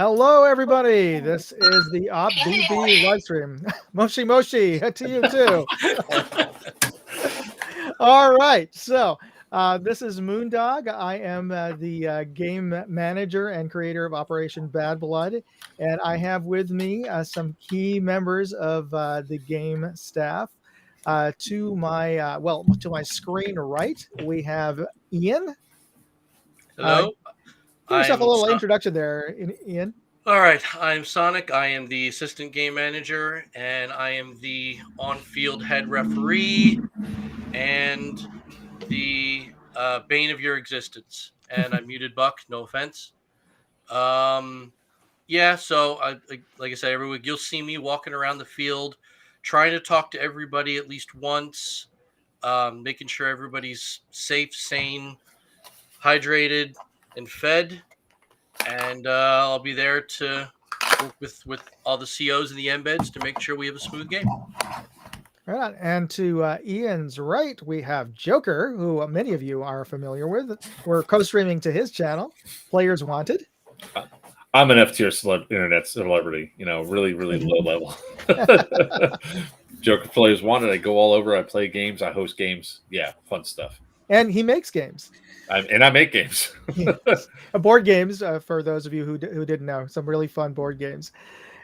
Hello, everybody. This is the OpBB live stream. Moshi Moshi, to you too. All right. So this is Moondog. I am the game manager and creator of Operation Bad Blood. And I have with me some key members of the game staff. To my screen right, we have Ian. Hello. Give yourself a I'm little introduction there, Ian. All right. I'm Sonic. I am the assistant game manager, and I am the on-field head referee and the bane of your existence. And I muted Buck. No offense. Yeah. So like I said, every week you'll see me walking around the field, trying to talk to everybody at least once, making sure everybody's safe, sane, hydrated, and fed. And I'll be there to work with all the COs and the embeds to make sure we have a smooth game. Right on. And to Ian's right, we have Joker, who many of you are familiar with. We're co-streaming to his channel, Players Wanted. I'm an F-tier internet celebrity, really, really low level. Joker Players Wanted. I go all over. I play games. I host games. Yeah, fun stuff. And he makes games. I make games. Board games, for those of you who didn't know, some really fun board games.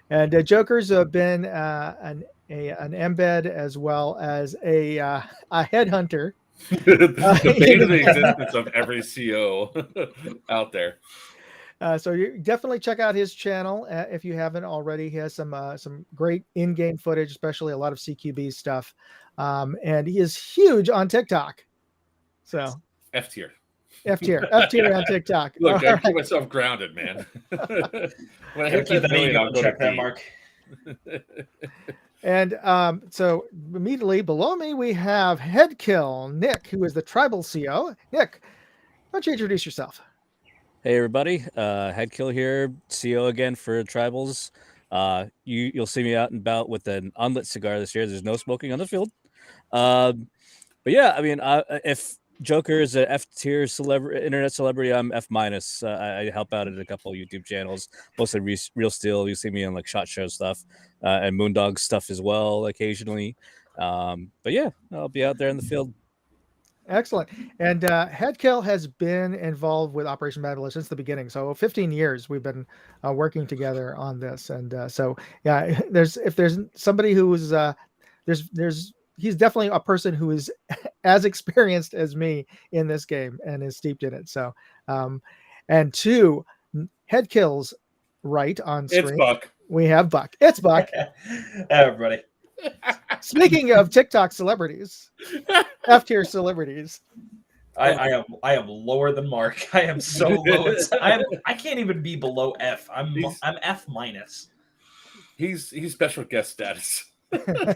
And Joker's been an embed as well as a headhunter. The bane of the existence of every CO out there. So you definitely check out his channel if you haven't already. He has some great in-game footage, especially a lot of CQB stuff. And he is huge on TikTok. So F-tier on TikTok. Look, I keep myself grounded, man. When I hit that million, I'll check that mark. And so immediately below me, we have Headkill Nick, who is the tribal CO. Nick, why don't you introduce yourself? Hey everybody, Headkill here, CO again for Tribals. You'll see me out and about with an unlit cigar this year. There's no smoking on the field. But yeah, I mean, if Joker is an F-tier internet celebrity, I'm F-. I help out at a couple of YouTube channels, mostly Real Steel. You see me on like SHOT Show stuff and Moondog stuff as well occasionally. But yeah, I'll be out there in the field. Excellent. And Headkill has been involved with Operation Bad Blood since the beginning. So 15 years we've been working together on this. And so yeah, if there's somebody who is he's definitely a person who is as experienced as me in this game and is steeped in it. So and to Headkill's right on screen, it's Buck. We have Buck. It's Buck. Everybody. Speaking of TikTok celebrities, F-tier celebrities, I am lower than Mark. I am so low. I can't even be below F. I'm F-. He's special guest status.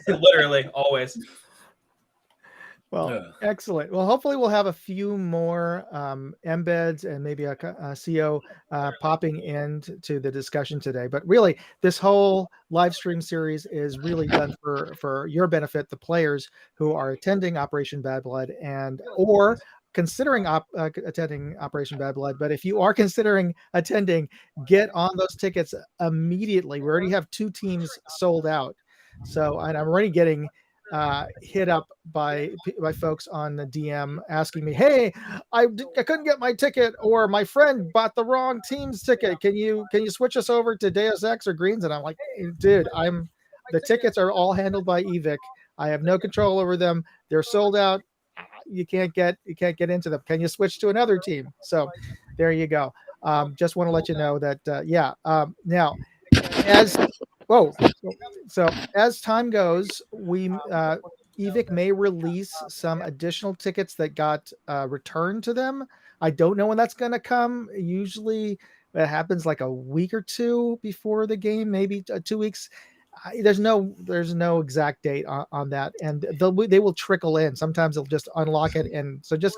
Literally, always. Well, excellent. Well, hopefully we'll have a few more embeds and maybe a CO popping into the discussion today. But really, this whole live stream series is really done for your benefit, the players who are attending Operation Bad Blood or considering attending Operation Bad Blood. But if you are considering attending, get on those tickets immediately. We already have 2 teams sold out. So, and I'm already getting hit up by folks on the DM asking me, "Hey, I couldn't get my ticket, or my friend bought the wrong team's ticket. Can you switch us over to Deus Ex or Greens?" And I'm like, "Dude, the tickets are all handled by Evic. I have no control over them. They're sold out. You can't get into them. Can you switch to another team?" So there you go. Just want to let you know that now so as time goes, Evic may release some additional tickets that got returned to them. I don't know when that's going to come. Usually it happens like a week or 2 before the game, maybe 2 weeks. There's no exact date on that, and they will trickle in. Sometimes they'll just unlock it, and so just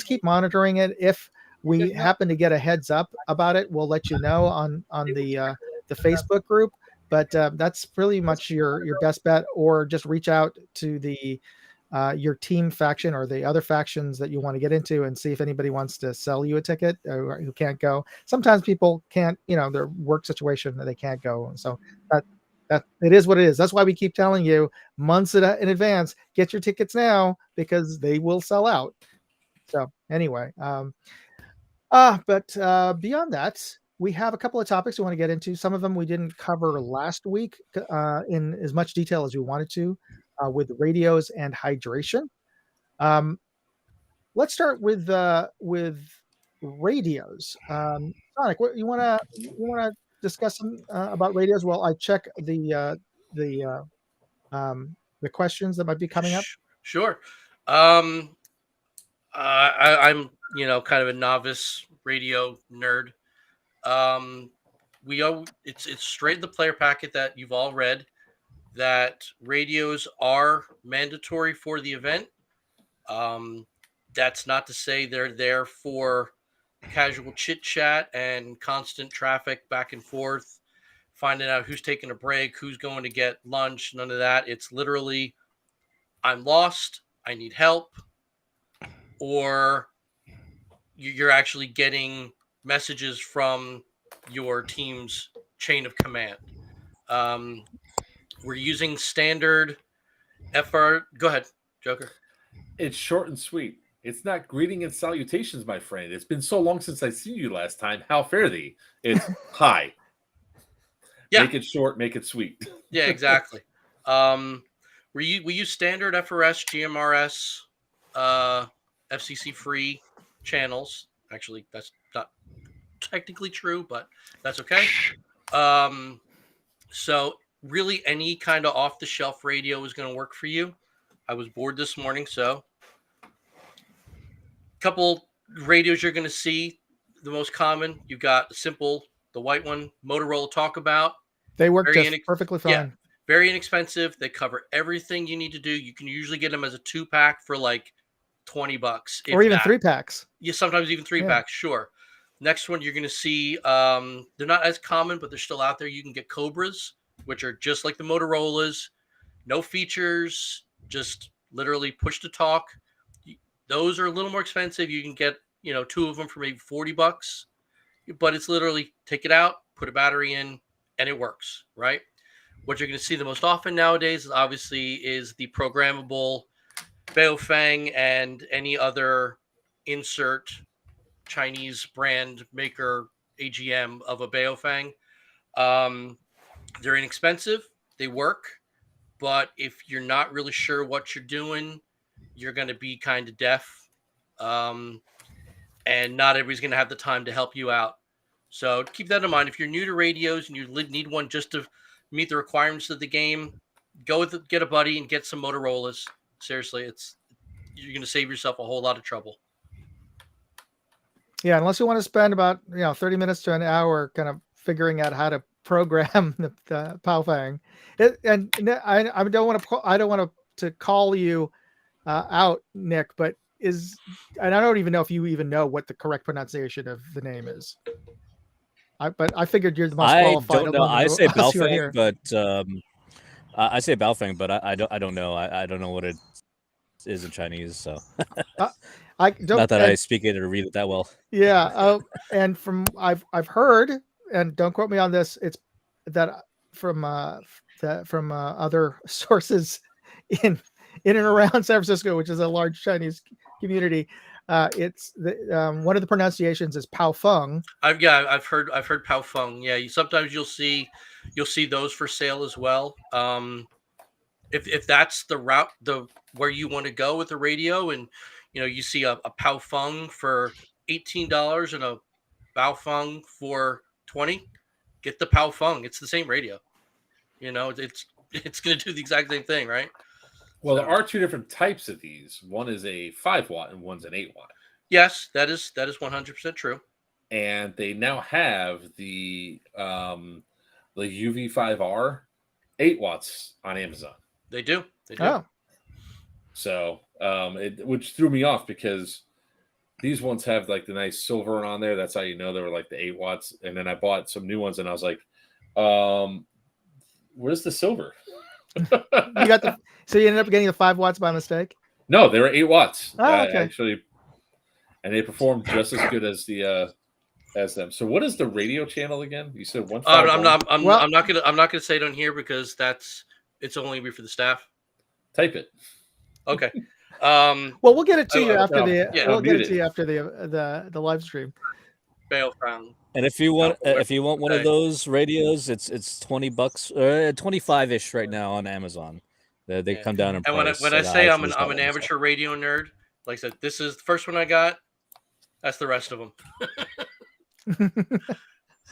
keep monitoring it. If we happen to get a heads up about it, we'll let you know on the Facebook group. But that's pretty much your best bet, or just reach out to the your team faction or the other factions that you want to get into and see if anybody wants to sell you a ticket who can't go. Sometimes people can't, their work situation that they can't go. So that it is what it is. That's why we keep telling you months in advance, get your tickets now because they will sell out. So anyway, but beyond that, we have a couple of topics we want to get into. Some of them we didn't cover last week in as much detail as we wanted to, with radios and hydration. Let's start with radios. Sonic, what you wanna discuss some about radios while I check the questions that might be coming up? Sure. I'm kind of a novice radio nerd. It's straight in the player packet that you've all read that radios are mandatory for the event. That's not to say they're there for casual chit chat and constant traffic back and forth, finding out who's taking a break, who's going to get lunch, none of that. It's literally, I'm lost, I need help, or you're actually getting messages from your team's chain of command. We're using standard FR. Go ahead, Joker. It's short and sweet. It's not greeting and salutations, my friend. It's been so long since I've seen you last time. How fare thee? It's hi. Yeah. Make it short, make it sweet. Yeah, exactly. We use standard FRS, GMRS, FCC free channels. Actually, that's not technically true, but that's okay. So really any kind of off the shelf radio is going to work for you. I was bored this morning, so couple radios you're going to see. The most common, you've got the white one, Motorola Talkabout. They work just perfectly fine. Yeah, very inexpensive. They cover everything you need to do. You can usually get them as a 2-pack for like $20, or even 3-packs. Yeah, sometimes even 3-packs. Sure. Next one you're going to see. They're not as common, but they're still out there. You can get Cobras, which are just like the Motorola's, no features, just literally push to talk. Those are a little more expensive. You can get 2 of them for maybe $40, but it's literally take it out, put a battery in, and it works, right? What you're going to see the most often nowadays, obviously, is the programmable Baofeng and any other insert Chinese brand maker AGM of a Baofeng. They're inexpensive. They work. But if you're not really sure what you're doing, you're going to be kind of deaf. And not everybody's going to have the time to help you out. So keep that in mind. If you're new to radios and you need one just to meet the requirements of the game, get a buddy and get some Motorola's. Seriously, you're going to save yourself a whole lot of trouble. Yeah, unless you want to spend about 30 minutes to an hour kind of figuring out how to program the Baofeng. And I don't want to call you out, Nick, but and I don't even know if you even know what the correct pronunciation of the name is. But I figured you're the most qualified. I don't know. I say Baofeng, but I say Baofeng, but I don't know. I don't know what it is in Chinese. So not that I speak it or read it that well. Yeah. And from I've heard, and don't quote me on this, it's that from other sources in and around San Francisco, which is a large Chinese community. It's one of the pronunciations is Baofeng. I've heard Baofeng. Yeah, sometimes you'll see those for sale as well. If that's the route where you want to go with the radio, and you see a Baofeng for $18 and a Baofeng for $20, get the Baofeng. It's the same radio. It's going to do the exact same thing, right? Well, there are 2 different types of these. One is a 5-watt and one's an 8-watt. Yes, that is 100% true. And they now have the UV5R 8 watts on Amazon. They do. Oh. So, which threw me off because these ones have like the nice silver on there. That's how you know they were like the 8 watts. And then I bought some new ones and I was like, where's the silver? You got the so you ended up getting the 5 watts by mistake. No, they were 8 watts. Oh, okay. Actually, and they performed just as good as the as them. So what is the radio channel again? You said 151. I'm not gonna say it on here because it's only be for the staff. Type it. Okay. Well, we'll get it to you after yeah, we'll get it muted. to you after the live stream. Bail found. And if you want one of Okay. those radios, it's $20, 25-ish right now on Amazon. They Yeah. come down in And price. when I and say I'm iTunes an and amateur radio nerd, like I said, this is the first one I got. That's the rest of them.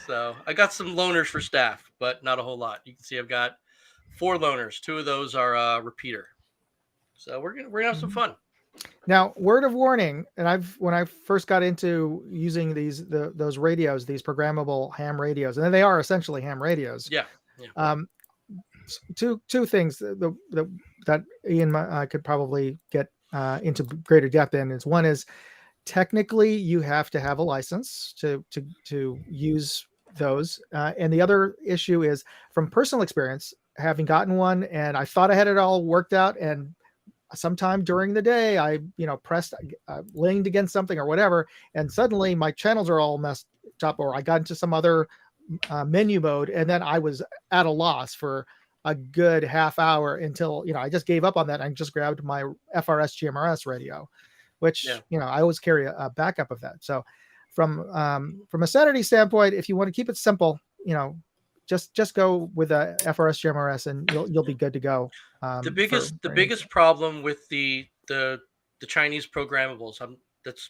So I got some loaners for staff, but not a whole lot. You can see I've got 4 loaners. 2 of those are repeater. So we're gonna have some fun. Now, word of warning, and when I first got into using those radios, these programmable ham radios, and they are essentially ham radios. Yeah. Two things that Ian could probably get into greater depth in is one is technically you have to have a license to use those, and the other issue is from personal experience, having gotten one, and I thought I had it all worked out, and sometime during the day I pressed leaned against something or whatever, and suddenly my channels are all messed up, or I got into some other menu mode, and then I was at a loss for a good half hour until I just gave up on that and just grabbed my FRS GMRS radio, which I always carry a backup of that. So from a Saturday standpoint, if you want to keep it simple, just go with a FRS GMRS and you'll be good to go. The biggest problem with the Chinese programmables,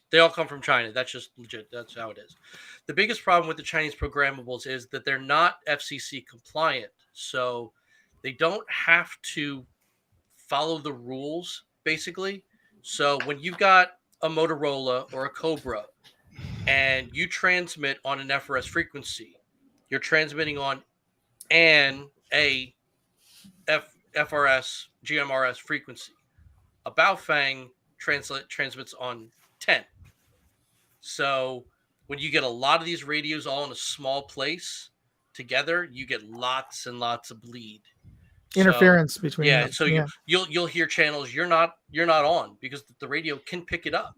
they all come from China. That's just legit. That's how it is. The biggest problem with the Chinese programmables is that they're not FCC compliant, so they don't have to follow the rules basically. So when you've got a Motorola or a Cobra and you transmit on an FRS frequency, you're transmitting on a FRS GMRS frequency. A Baofeng transmits on 10. So when you get a lot of these radios all in a small place together, you get lots and lots of bleed. Interference between them. So you'll hear channels you're not on because the radio can pick it up,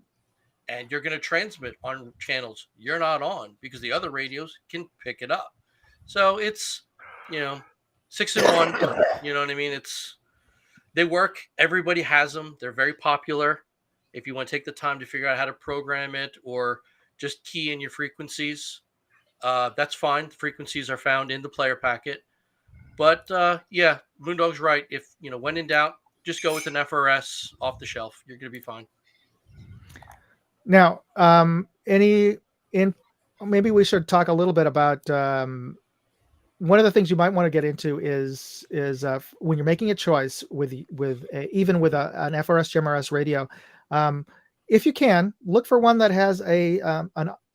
and you're going to transmit on channels you're not on because the other radios can pick it up. So it's 6 in 1. You know what I mean? They work. Everybody has them. They're very popular. If you want to take the time to figure out how to program it or just key in your frequencies, that's fine. The frequencies are found in the player packet. But Moondog's right. If when in doubt, just go with an FRS off the shelf. You're going to be fine. Now, maybe we should talk a little bit about one of the things you might want to get into is when you're making a choice even with an FRS GMRS radio, if you can look for one that has a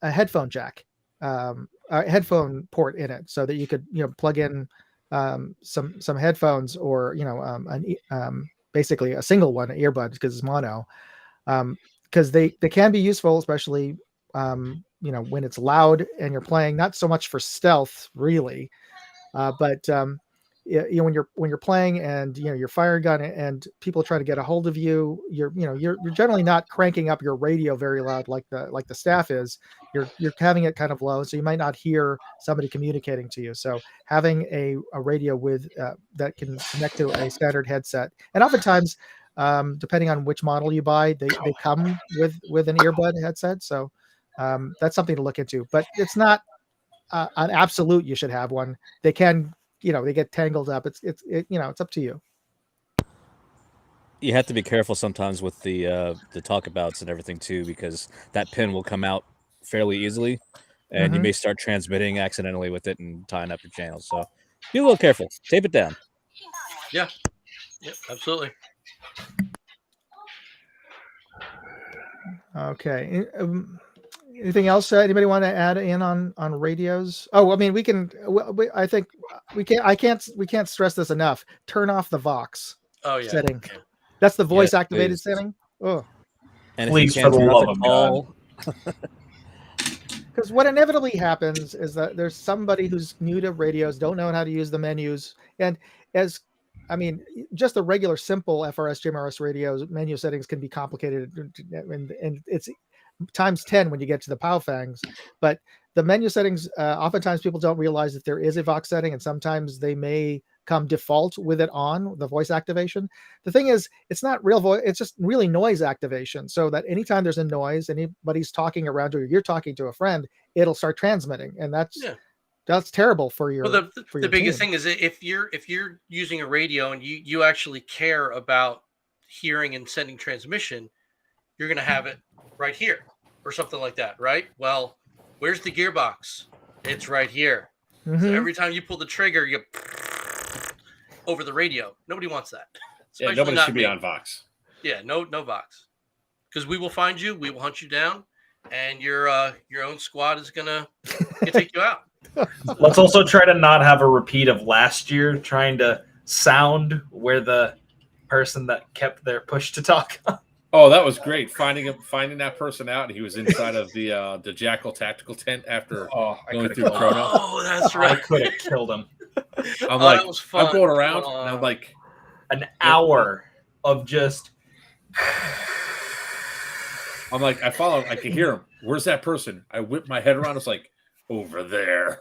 headphone jack, a headphone port in it, so that you could plug in some headphones, or basically a single one, an earbud, because it's mono, because they can be useful, especially when it's loud and you're playing, not so much for stealth really, but when you're playing and you're firing gun and people try to get a hold of you, you're generally not cranking up your radio very loud like the staff is. You're having it kind of low, so you might not hear somebody communicating to you. So having a radio with that can connect to a standard headset, and oftentimes depending on which model you buy, they come with an earbud headset. So that's something to look into, but it's not an absolute you should have one. They can, they get tangled up. It's up to you. You have to be careful sometimes with the talkabouts and everything too, because that pin will come out fairly easily, and you may start transmitting accidentally with it and tying up your channels. So be a little careful. Tape it down. Yeah. Yep, absolutely. Okay. Anything else? Anybody want to add in on radios? Oh, I mean, we can. I think we can't. We can't stress this enough. Turn off the Vox setting. Yeah. That's the voice activated setting. Oh, and please, if you can't for the turn love off of the call, because what inevitably happens is that there's somebody who's new to radios, don't know how to use the menus, and as I mean, just the regular simple FRS, JMRS radios menu settings can be complicated, and it's times 10 when you get to the POW fangs. But the menu settings, oftentimes people don't realize that there is a Vox setting, and sometimes they may come default with it on the voice activation. The thing is, it's not real voice, it's just really noise activation. So that anytime there's a noise, anybody's talking around you, or you're talking to a friend, it'll start transmitting. And that's terrible for your the biggest thing is if you're using a radio and you actually care about hearing and sending transmission, you're going to have it right here or something like that, right? Well, where's the gearbox? It's right here. So every time you pull the trigger, you over the radio. Nobody wants that. Yeah, nobody should be on Vox. Yeah, no Vox, because we will find you, we will hunt you down, and your own squad is gonna take you out. Let's also try to not have a repeat of last year trying to sound where the person that kept their push to talk. Oh, that was great. Finding that person out. He was inside of the Jackal tactical tent after going through Chrono. Oh, that's right. I could have killed him. I'm like, that was fun. I'm going around, and I'm like, an hour of just. I'm like, I follow. I can hear him. Where's that person? I whip my head around. It's like over there.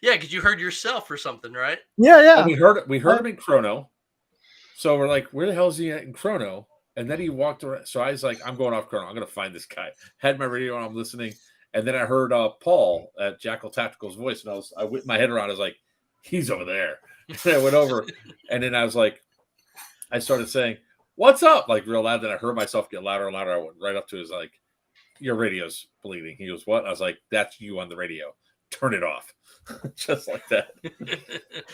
Yeah, because you heard yourself or something, right? Yeah. And we heard him in Chrono. So we're like, where the hell is he at in Chrono? And then he walked around. So I was like, I'm going off Chrono. I'm going to find this guy. Had my radio on. I'm listening. And then I heard Paul at Jackal Tactical's voice. And I whipped my head around. I was like, he's over there. And I went over. And then I was like, I started saying, what's up? Like real loud. Then I heard myself get louder and louder. I went right up to his like, your radio's bleeding. He goes, what? I was like, that's you on the radio. Turn it off. Just like that.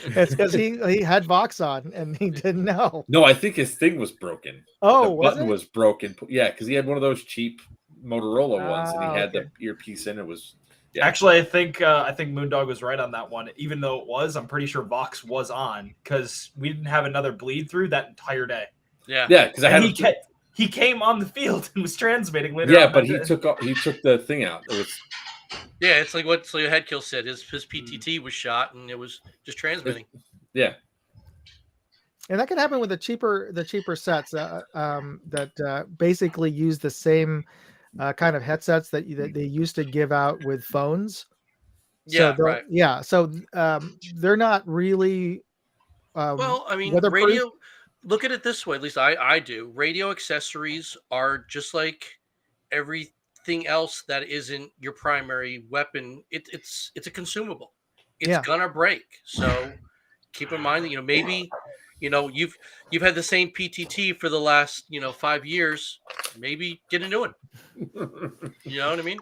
It's because he had Vox on and he didn't know. No, I think his thing was broken. Oh, the button was broken. Yeah, because he had one of those cheap Motorola ones, and he had the earpiece in. It was Actually, I think Moondog was right on that one. Even though it was, I'm pretty sure Vox was on because we didn't have another bleed through that entire day. Yeah, because he came on the field and was transmitting later. Yeah, but he took the thing out. It was. Yeah, it's like what Headkill said. His PTT was shot, and it was just transmitting. Yeah, and that can happen with the cheaper sets that basically use the same kind of headsets that they used to give out with phones. Yeah, so right. Yeah, so they're not really. Well, I mean, radio. Look at it this way. At least I do. Radio accessories are just like everything else that isn't your primary weapon. It's a consumable. It's gonna break. So keep in mind that maybe you've had the same PTT for the last 5 years. Maybe get a new one. You know what I mean?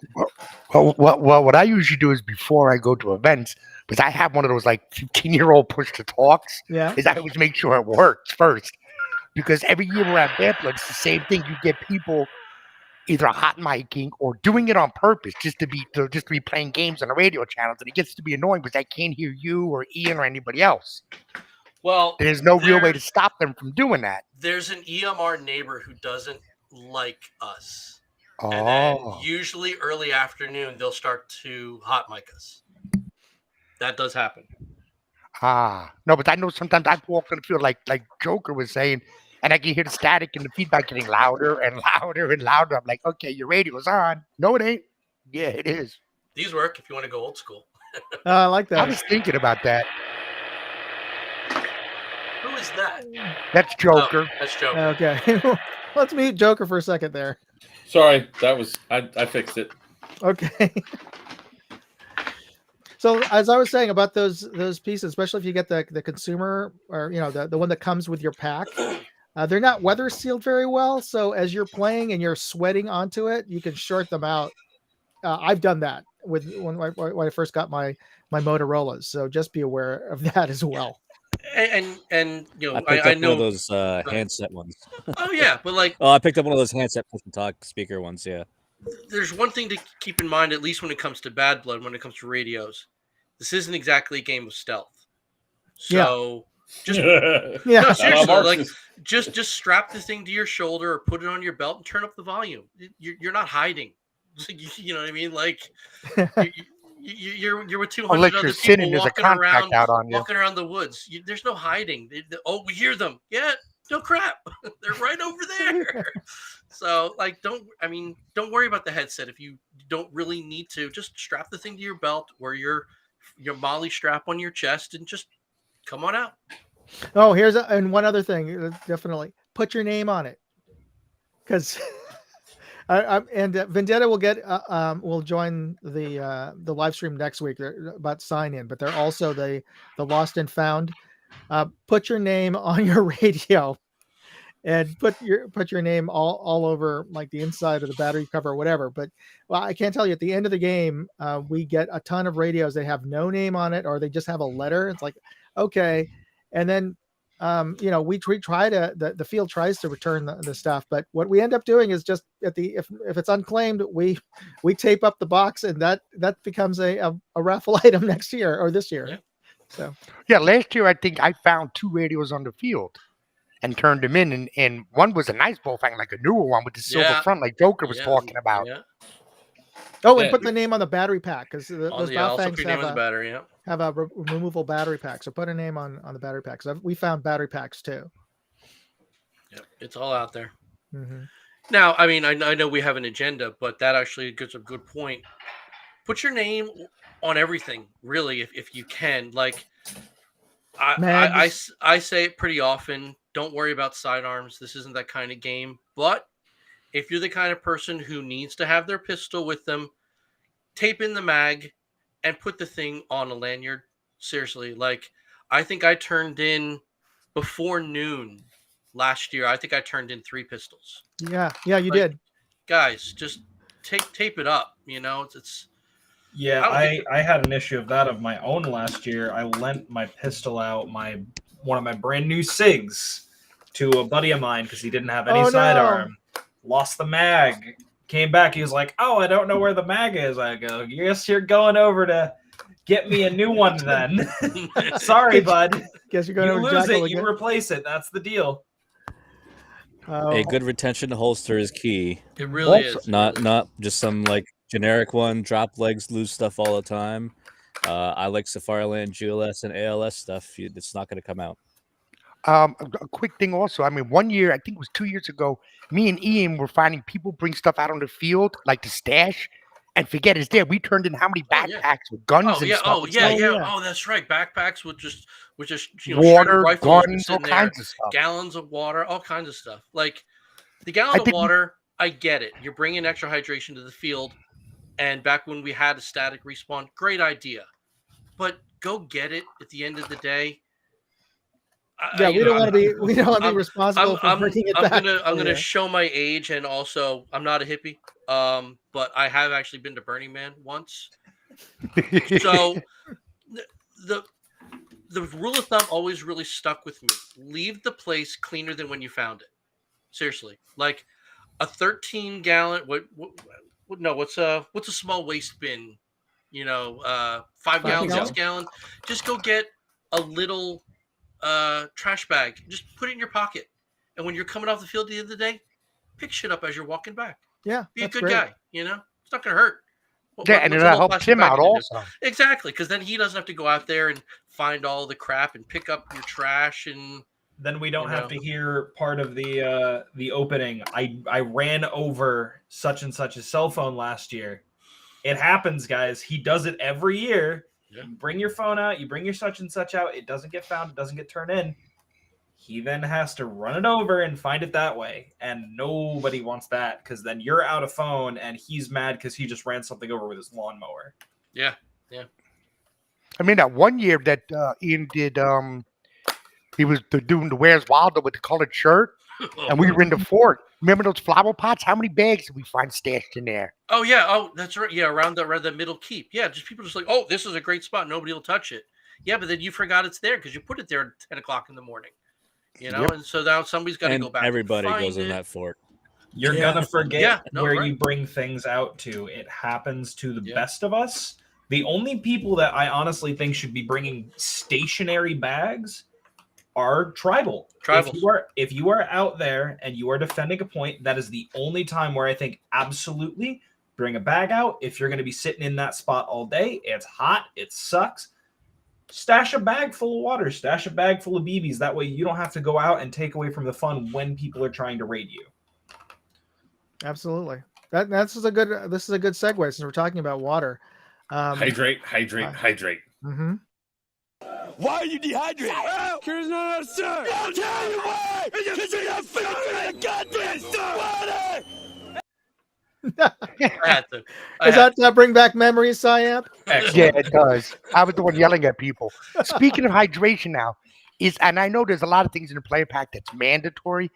Well, what I usually do is before I go to events, because I have one of those like 15-year-old push to talks. Yeah. Is I always make sure it works first, because every year we're at Bad Blood, it's the same thing. You get people either hot micing or doing it on purpose just to be playing games on the radio channels, and it gets to be annoying because I can't hear you or Ian or anybody else. Well, there's no real way to stop them from doing that. There's an EMR neighbor who doesn't like us. Oh. And then usually early afternoon they'll start to hot mic us. That does happen. No, but I know sometimes I walk on the field like Joker was saying, and I can hear the static and the feedback getting louder and louder and louder. I'm like, okay, your radio's on. No, it ain't. Yeah, it is. These work if you want to go old school. I like that. I was thinking about that. Who is that? That's Joker. Oh, that's Joker. Okay. Let's mute Joker for a second there. Sorry, I fixed it. Okay. So as I was saying about those pieces, especially if you get the consumer or the one that comes with your pack, they're not weather sealed very well. So as you're playing and you're sweating onto it, you can short them out. I've done that when I first got my Motorola's. So just be aware of that as well. And I know one of those handset ones. Oh yeah, but I picked up one of those handset push and talk speaker ones. Yeah. There's one thing to keep in mind, at least when it comes to Bad Blood, when it comes to radios. This isn't exactly a game of stealth. So just no, seriously, just strap the thing to your shoulder or put it on your belt and turn up the volume. You're not hiding. You know what I mean? You're with 200 Unless other you're sitting, people there's a contract out on you. walking around the woods. There's no hiding. Oh, we hear them. Yeah, no crap. They're right over there. So don't worry about the headset if you don't really need to. Just strap the thing to your belt or your Molly strap on your chest and just come on out. Oh, and one other thing, definitely put your name on it, because Vendetta will join the live stream next week. They're about sign in, but they're also the lost and found. Put your name on your radio, and put your name all over, like the inside of the battery cover or whatever. But I can't tell you, at the end of the game, we get a ton of radios that have no name on it, or they just have a letter. It's like, okay. And then we try to, the field tries to return the stuff, but what we end up doing is just if it's unclaimed, we tape up the box, and that becomes a raffle item next year or this year. Yeah. So Yeah, last year I think I found 2 radios on the field and turned them in, and one was a nice bullfang, like a newer one with the silver front, like Joker was talking about. Yeah. Oh, and put the name on the battery pack, because those also Baofangs put your name on the battery. Yeah. have a removable battery pack. So put a name on the battery pack. So we found battery packs too. Yep, it's all out there. Mm-hmm. Now, I mean, I know we have an agenda, but that actually gets a good point. Put your name on everything, really, if you can. Like, I say it pretty often. Don't worry about sidearms. This isn't that kind of game. But if you're the kind of person who needs to have their pistol with them, tape in the mag and put the thing on a lanyard. Seriously, like, I think I turned in before noon last year. I think I turned in 3 pistols. Yeah, you did. Guys, just tape it up. It's Yeah, I had an issue of that of my own last year. I lent my pistol out, one of my brand new SIGs, to a buddy of mine because he didn't have any sidearm. Lost the mag. Came back. He was like, "Oh, I don't know where the mag is." I go, "Yes, you're going over to get me a new one then." Sorry, bud. Guess you're going you to lose Jackal it, again. you replace it. That's the deal. A good retention holster is key. It really is. Not just some like generic one, drop legs, lose stuff all the time. I like Safariland, GLS, and ALS stuff. It's not going to come out. A quick thing also. I mean, one year, I think it was 2 years ago, me and Ian were finding people bring stuff out on the field, like the stash, and forget it's there. We turned in how many backpacks with guns and stuff. Oh, that's right. Backpacks with just water, rifles guns, all kinds of stuff. Gallons of water, all kinds of stuff. Like the gallon of water, I get it. You're bringing extra hydration to the field, and back when we had a static respawn, great idea. But go get it at the end of the day. We don't want to be responsible for bringing it back. I'm gonna show my age, and also I'm not a hippie. But I have actually been to Burning Man once. So the rule of thumb always really stuck with me. Leave the place cleaner than when you found it. Seriously, like a 13-gallon. What's a small waste bin? 5 gallons, 6 gallon. Just go get a little trash bag. Just put it in your pocket, and when you're coming off the field at the end of the day, pick shit up as you're walking back. Yeah, be a good guy. It's not gonna hurt. And it'll help him out also. Exactly, because then he doesn't have to go out there and find all the crap and pick up your trash, and then we don't have to hear part of the opening. I ran over such and such a cell phone last year. It happens, guys. He does it every year. Yeah. You bring your phone out, you bring your such and such out, it doesn't get found, it doesn't get turned in. He then has to run it over and find it that way. And nobody wants that, because then you're out of phone and he's mad because he just ran something over with his lawnmower. Yeah. I mean, that one year that Ian did, he was doing the Where's Wilder with the colored shirt, and we were in the fort. Remember those flower pots? How many bags did we find stashed in there? Oh, yeah. Oh, that's right. Yeah, around the middle keep. Yeah, just people just like, oh, this is a great spot. Nobody will touch it. Yeah, but then you forgot it's there because you put it there at 10 o'clock in the morning. And so now somebody's got to go back. Everybody goes in that fort. You're going to forget where you bring things out to. It happens to the best of us. The only people that I honestly think should be bringing stationary bags are tribal. If you are out there and you are defending a point, that is the only time where I think absolutely bring a bag out. If you're going to be sitting in that spot all day, it's hot, it sucks. Stash a bag full of water, stash a bag full of BBs. That way you don't have to go out and take away from the fun when people are trying to raid you. Absolutely. This is a good segue since we're talking about water. Hydrate. Mm-hmm. Why are you dehydrated? Because not enough, sir. I'll tell you why. Because you're not finishing the goddamn water. I had to. Does that bring back memories, Siamp? Yeah, it does. I was the one yelling at people. Speaking of hydration now, and I know there's a lot of things in the player pack that's mandatory,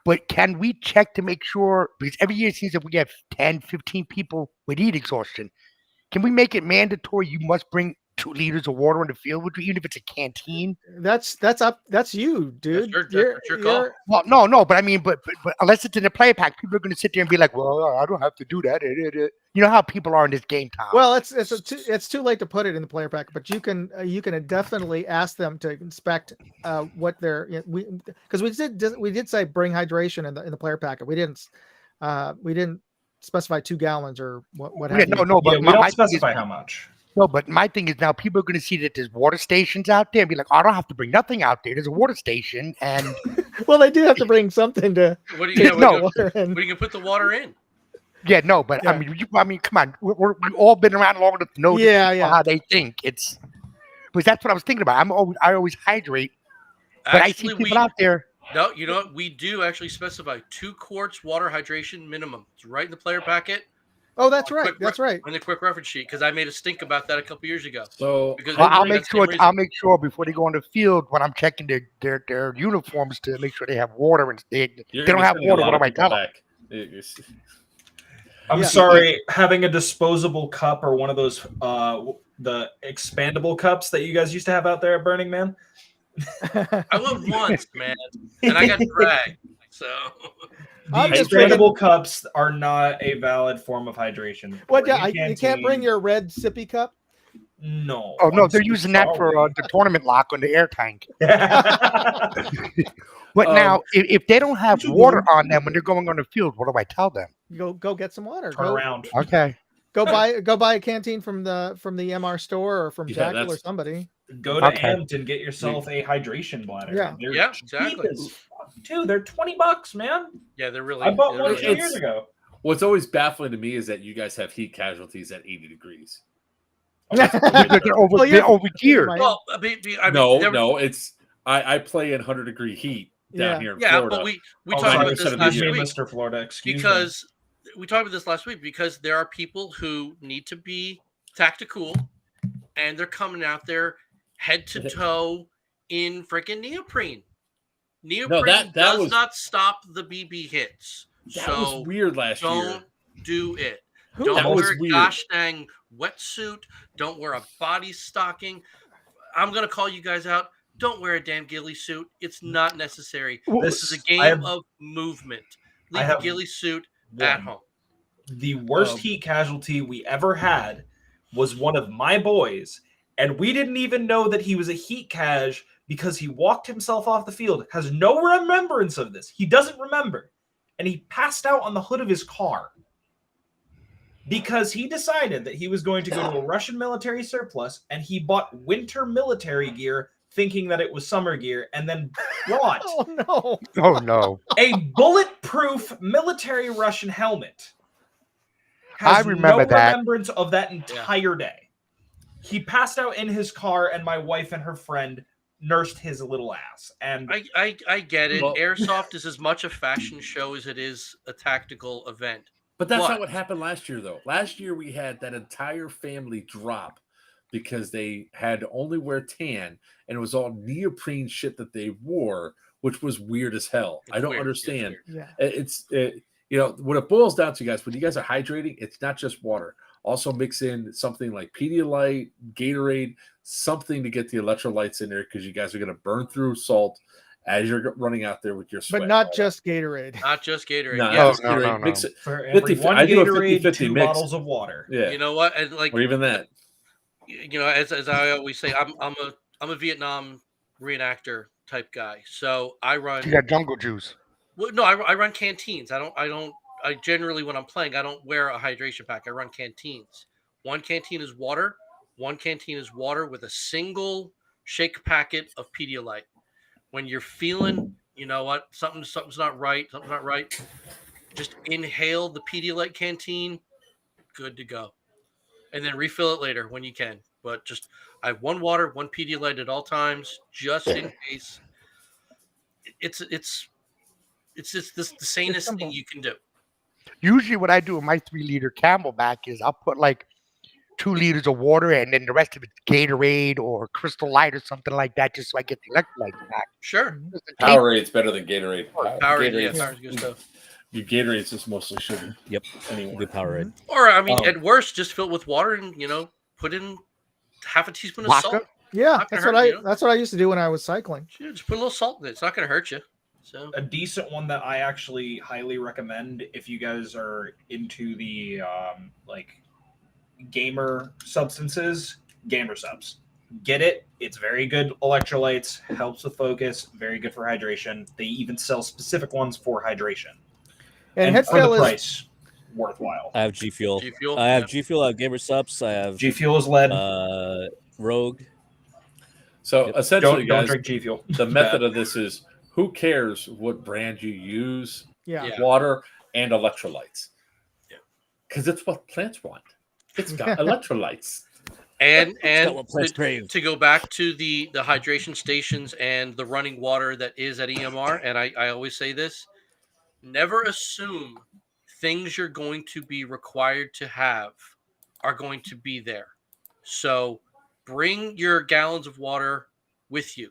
but can we check to make sure, because every year it seems that we have 10, 15 people with heat exhaustion. Can we make it mandatory you must bring 2 liters of water on the field with you, even if it's a canteen? That's you, dude. That's your call. Well, no, but I mean, but unless it's in the player pack, people are going to sit there and be like, well, I don't have to do that. You know how people are in this game, Tom. Well, it's too late to put it in the player pack, but you can definitely ask them to inspect what they're because we did say bring hydration in the player packet. We didn't specify 2 gallons or what have you. No, but we don't specify how much. No, but my thing is now people are going to see that there's water stations out there and be like, I don't have to bring nothing out there. There's a water station, and well, they do have to bring something to. What are you water in. What are you gonna put the water in? Yeah, no, but Yeah. I mean, come on, we've all been around long enough to know how they think. But that's what I was thinking about. I always hydrate, but Actually, I see people out there. No, you know what? We do actually specify 2 quarts water hydration minimum. It's right in the player packet. Oh, that's right. That's right. On the quick reference sheet, because I made a stink about that a couple years ago. So I'll make sure before they go on the field when I'm checking their uniforms to make sure they have water, and they don't have water. What am I telling? I'm sorry, having a disposable cup or one of those the expandable cups that you guys used to have out there at Burning Man. I went once, man, and I got dragged. So the expandable cups are not a valid form of hydration. What? Yeah, you can't bring your red sippy cup. No. Oh no, they're using that for the tournament lock on the air tank. But now, if they don't have water on them when they're going on the field, what do I tell them? Go get some water. Turn around. Okay. Go buy a canteen from the MR store or from Jackal or somebody. Go to Amped and get yourself a hydration bladder. Yeah. They're exactly. Dude, they're $20, man. Yeah, they're really. I bought one 2 years ago. What's always baffling to me is that you guys have heat casualties at 80 degrees. They're over geared. Well, I mean, no, it's I play in 100-degree heat down here in Florida. But we talked about this last week, Mr. Florida. Excuse me. We talked about this last week because there are people who need to be tactical, and they're coming out there head to toe in freaking neoprene. Neoprene does not stop the BB hits. That was weird last year. Don't do it. Don't wear a gosh dang wetsuit. Don't wear a body stocking. I'm going to call you guys out. Don't wear a damn ghillie suit. It's not necessary. This is a game of movement. Leave the ghillie suit at home. The worst heat casualty we ever had was one of my boys, and we didn't even know that he was a heat cash because he walked himself off the field, has no remembrance of this. He doesn't remember. And he passed out on the hood of his car because he decided that he was going to go to a Russian military surplus, and he bought winter military gear thinking that it was summer gear, and then brought a bulletproof military Russian helmet. I remember that. Remembrance of that entire day. He passed out in his car, and my wife and her friend nursed his little ass. And I get it. Well, Airsoft is as much a fashion show as it is a tactical event. But that's not what happened last year, though. Last year we had that entire family drop because they had to only wear tan, and it was all neoprene shit that they wore, which was weird as hell. I don't understand. It's you know, what it boils down to, guys, when you guys are hydrating, it's not just water. Also mix in something like Pedialyte, Gatorade, something to get the electrolytes in there because you guys are going to burn through salt as you're running out there with your sweat. But not just Gatorade. Not just Gatorade. No. Mix it. For every 1 Gatorade, 2 bottles of water. Yeah. You know what? And like, or even that. You know, as I always say, I'm a Vietnam reenactor type guy. So I run. You got jungle juice. Well, no, I run canteens. I don't I generally, when I'm playing, I don't wear a hydration pack. I run canteens. One canteen is water. One canteen is water with a single shake packet of Pedialyte. When you're feeling, you know what, something's not right, just inhale the Pedialyte canteen, good to go. And then refill it later when you can. But just, I have one water, one Pedialyte at all times, just in case. It's just the sanest thing simple. you can do. Usually, what I do with my 3-liter Camelback is I'll put like 2 liters of water and then the rest of it's Gatorade or Crystal Light or something like that, just so I get the electrolytes back. Sure. Just in case- Powerade better than Gatorade. Powerade, yeah, Gatorade's- Poweраde's good stuff. Your Gatorade's just mostly sugar. Yep. Anyway. Good Powerade. Or I mean, Oh. at worst, just fill it with water and put in half a teaspoon of Vodka? salt. Yeah, Not gonna that's what hurt you. that's what I used to do when I was cycling. Yeah, just put a little salt in it. It's not going to hurt you. So A decent one that I actually highly recommend if you guys are into the like gamer substances, gamer subs. Get it. It's very good electrolytes, helps with focus, very good for hydration. They even sell specific ones for hydration. And for the Headscale is price, worthwhile. I have G Fuel. G Fuel. I have G Fuel. I have Gamer Subs. I have G Fuel is lead. Rogue. So Yep. essentially, don't guys, drink G Fuel. the method of this is who cares what brand you use, yeah. Yeah. water and electrolytes. Yeah. Because it's what plants want. It's got electrolytes. and got what plants to, crave. to go back to the hydration stations and the running water that is at EMR, and I always say this: never assume things you're going to be required to have are going to be there. So bring your gallons of water with you.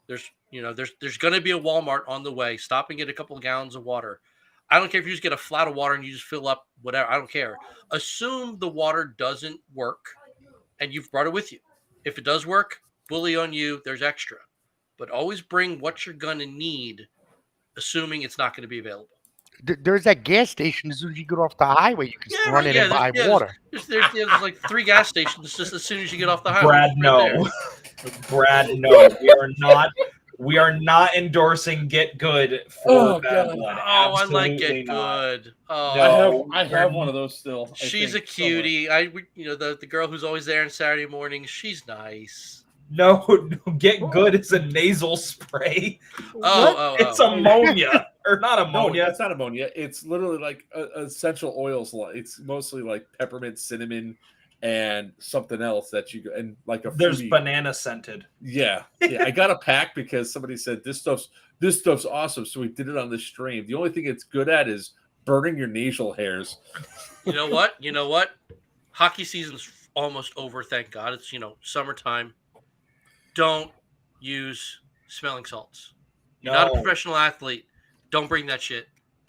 There's going to be a Walmart on the way. Stop and get a couple of gallons of water. I don't care if you just get a flat of water and you just fill up whatever. I don't care. Assume the water doesn't work and you've brought it with you. If it does work, bully on you. There's extra. But always bring what you're going to need, assuming it's not going to be available. There's that gas station as soon as you get off the highway. You can just run in and buy water. There's like 3 gas stations just as soon as you get off the highway. Brad, Right no. there. Brad, no. We are not endorsing Get Good for Bad Blood. Oh, I like Absolutely Get not. Good. Oh, No. I have one of those still. she's a think, somewhere. cutie. The girl who's always there on Saturday mornings. She's nice. No, Get Good is a nasal spray. It's It's ammonia. Or not No, ammonia. it's not ammonia. It's literally like essential oils. It's mostly like peppermint, cinnamon, and something else that you and like a There's fruity- banana scented. Yeah. I got a pack because somebody said this stuff's awesome, so we did it on the stream. The only thing it's good at is burning your nasal hairs. You know what? Hockey season's almost over. Thank God. It's summertime. Don't use smelling salts. You're not a No. professional athlete. Don't bring that shit.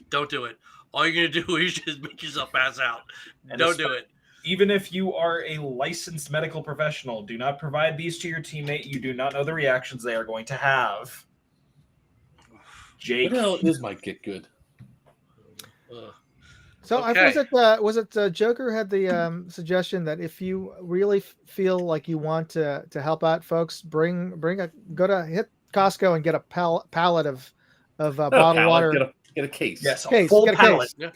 Don't do it. All you're gonna do is just make yourself pass out. And Don't do it. Even if you are a licensed medical professional, do not provide these to your teammate. You do not know the reactions they are going to have. Jake. What the hell is my Get Good? Ugh. So Okay. was it Joker had the suggestion that if you really feel like you want to help out folks, go to hit Costco and get a pallet of bottled water. Get a case. Yes, a Case, full get a pallet. case.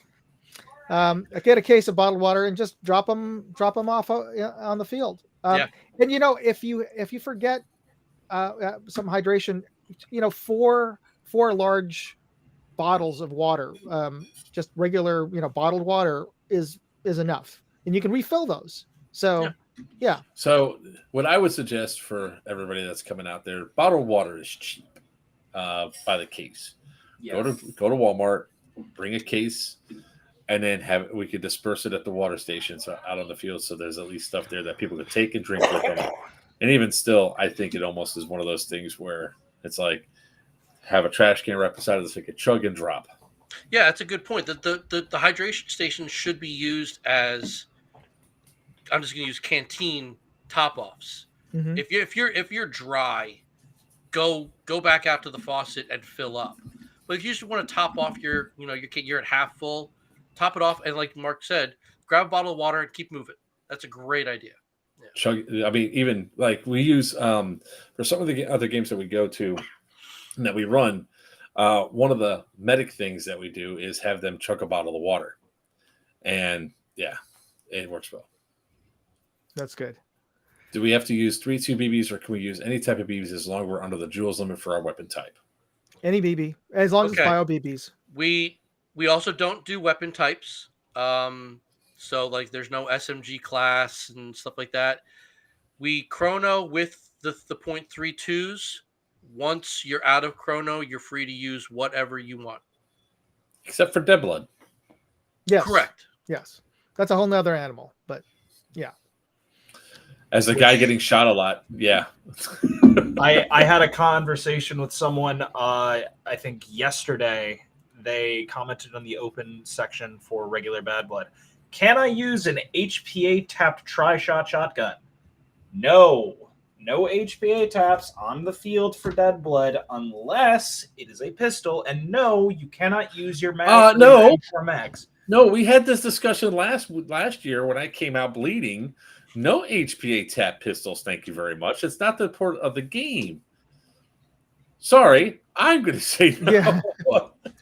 Get a case of bottled water and just drop them off on the field. Yeah. And if you forget some hydration, 4 large bottles of water, just regular bottled water is enough, and you can refill those. So yeah. So what I would suggest for everybody that's coming out there, bottled water is cheap by the case. Yes. Go to Walmart, bring a case, and then we could disperse it at the water stations out on the field. So there's at least stuff there that people could take and drink with them. And even still, I think it almost is one of those things where it's like have a trash can right beside it so you can chug and drop. Yeah, that's a good point. The hydration station should be used as, I'm just going to use canteen top offs. Mhm. If you're dry, go back out to the faucet and fill up. But if you just want to top off you're at half full, top it off, and like Mark said, grab a bottle of water and keep moving. That's a great idea. Chug. I mean, even like we use for some of the other games that we go to and that we run, One of the medic things that we do is have them chug a bottle of water. And yeah, it works well. That's good. Do we have to use 3.2 BBs or can we use any type of BBs as long as we're under the joules limit for our weapon type? Any BB, as long as it's Okay. bio BBs. We also don't do weapon types. So like there's no SMG class and stuff like that. We chrono with the .32s. Once you're out of chrono, you're free to use whatever you want. Except for dead blood. Yes. Correct. Yes. That's a whole nother animal, but yeah. As a guy getting shot a lot, yeah. I had a conversation with someone, I think yesterday. They commented on the open section for regular bad blood. Can I use an HPA tapped tri-shot shotgun? No HPA taps on the field for dead blood unless it is a pistol. And no, you cannot use your mag. No. For mags. No, we had this discussion last year when I came out bleeding. No HPA tap pistols, thank you very much. It's not the part of the game. Sorry, I'm going to say no. Yeah.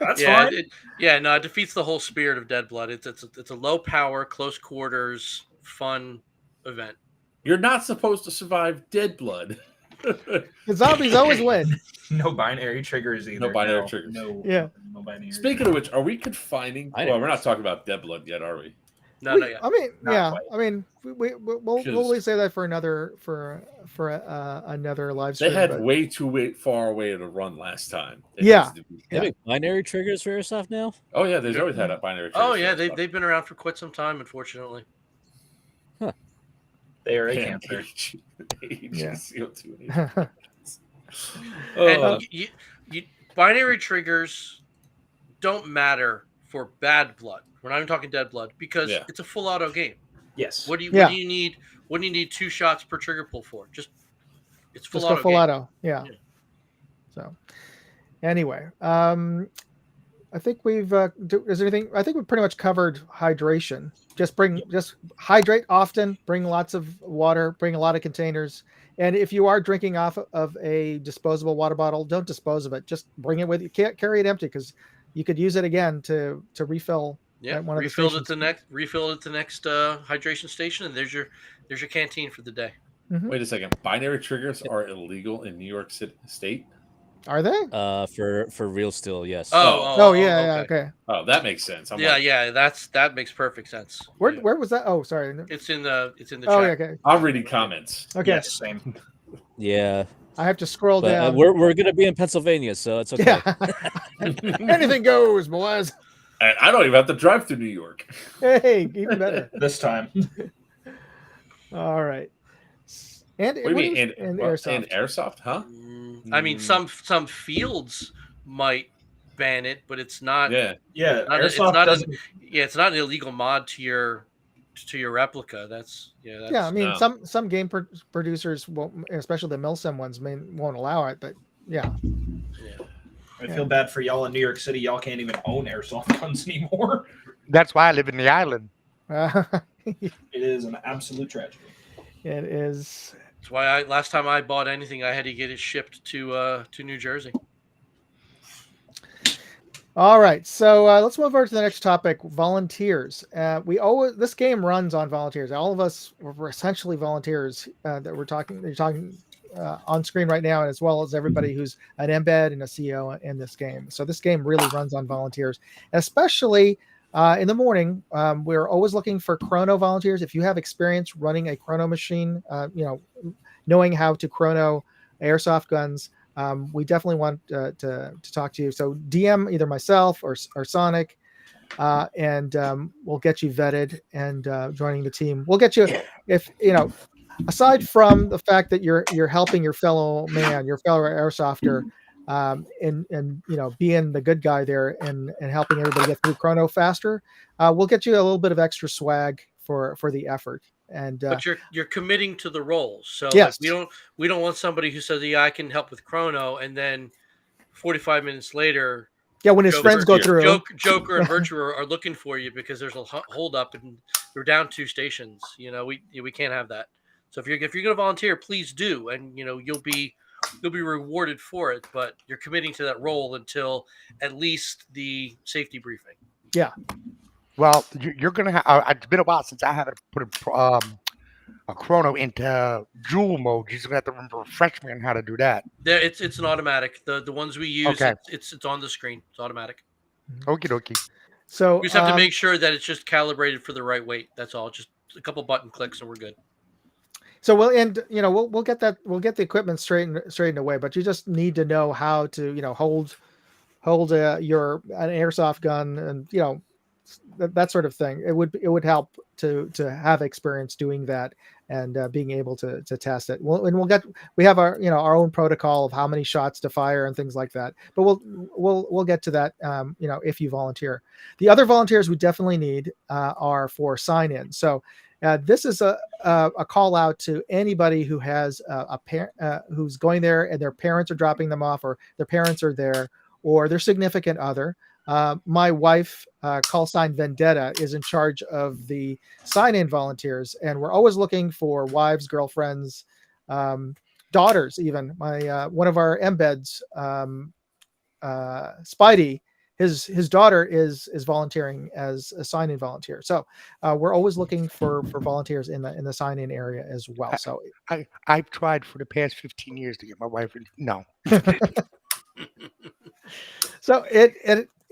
That's fine. It defeats the whole spirit of Dead Blood. It's a low power, close quarters, fun event. You're not supposed to survive Dead Blood. The zombies always win. No binary triggers either. No binary triggers. No binary. Speaking of which, are we confining? Well, we're not talking about Dead Blood yet, are we? No, not yet. I mean, Not yeah. quite. I mean, we'll always say that for another live stream. They had but- way too far away to run last time. It Yeah. needs to be- They make binary triggers for Airsoft now? Oh yeah, they've always had a binary. Oh triggers yeah, for stuff. they've been around for quite some time, unfortunately. They are a Yeah, cancer. Yeah. CO2. And binary triggers don't matter for Bad Blood. We're not even talking Dead Blood because it's a full auto game. Yes. What do you need? What do you need 2 shots per trigger pull for? It's full Just auto. go full game. auto. Yeah. So, anyway, I think we've. Is there anything? I think we've pretty much covered hydration. Just hydrate often. Bring lots of water. Bring a lot of containers. And if you are drinking off of a disposable water bottle, don't dispose of it. Just bring it with you. Can't carry it empty because you could use it again to refill. Yeah, at one of the refill it stations. at the next hydration station, and there's your canteen for the day. Mm-hmm. Wait a second. Binary triggers are illegal in New York City State. Are they? For real steel, yes. Oh, yeah, okay. Oh, that makes sense. That makes perfect sense. Where was that? Oh, sorry. It's in the chat. Oh, yeah, okay. I'm reading comments. Okay. Yes, same. Yeah. I have to scroll But, down. we're gonna be in Pennsylvania, so it's okay. Yeah. Anything goes, boys. And I don't even have to drive through New York. Hey, even better. This time. All right. And What do you mean? And What, Airsoft. and Airsoft, huh? I mean, some fields might ban it, but it's not. Yeah. Yeah. It's Airsoft not doesn't. it's not an illegal mod to your replica. That's Yeah, I mean, no. some game producers won't, especially the Milsim ones, won't allow it. But yeah, I feel bad for y'all in New York City. Y'all can't even own airsoft guns anymore. That's why I live in the island. It is an absolute tragedy. it is. That's why last time I bought anything, I had to get it shipped to New Jersey. All right, so let's move over to the next topic: volunteers. This game runs on volunteers. All of us were essentially volunteers that we're talking. You're talking on screen right now, as well as everybody who's an embed and a CO in this game. So this game really runs on volunteers, especially in the morning. We're always looking for chrono volunteers. If you have experience running a chrono machine, knowing how to chrono airsoft guns. We definitely want to talk to you. So DM either myself or Sonic, and we'll get you vetted and joining the team. We'll get you aside from the fact that you're helping your fellow man, your fellow airsofter, and being the good guy there and helping everybody get through chrono faster. We'll get you a little bit of extra swag for the effort. And but you're committing to the roles, so yes. we don't want somebody who says, "Yeah, I can help with chrono," and then 45 minutes later, when his friends go through, Joker and Virtua are looking for you because there's a hold up and you're down 2 stations. We can't have that. So if you're going to volunteer, please do, and you'll be you'll be rewarded for it, but you're committing to that role until at least the safety briefing. Yeah. Well, you're gonna have. It's been a while since I had to put a chrono into jewel mode. You're gonna have to refresh me on how to do that. There, it's an automatic. The ones we use, Okay. it's on the screen. It's automatic. Okie dokie. So We just have to make sure that it's just calibrated for the right weight. That's all. Just a couple button clicks and we're good. So we'll get the equipment straightened away, but you just need to know how to hold your an airsoft gun and that sort of thing. It would help to have experience doing that and being able to test it. We have our own protocol of how many shots to fire and things like that. But we'll get to that if you volunteer. The other volunteers we definitely need are for sign in. So this is a call out to anybody who has a parent who's going there and their parents are dropping them off, or their parents are there, or their significant other. My wife, call sign Vendetta, is in charge of the sign-in volunteers, and we're always looking for wives, girlfriends, daughters. Even one of our embeds, Spidey, his daughter is volunteering as a sign-in volunteer. So we're always looking for volunteers in the sign-in area as well. So I've tried for the past 15 years to get my wife. No. So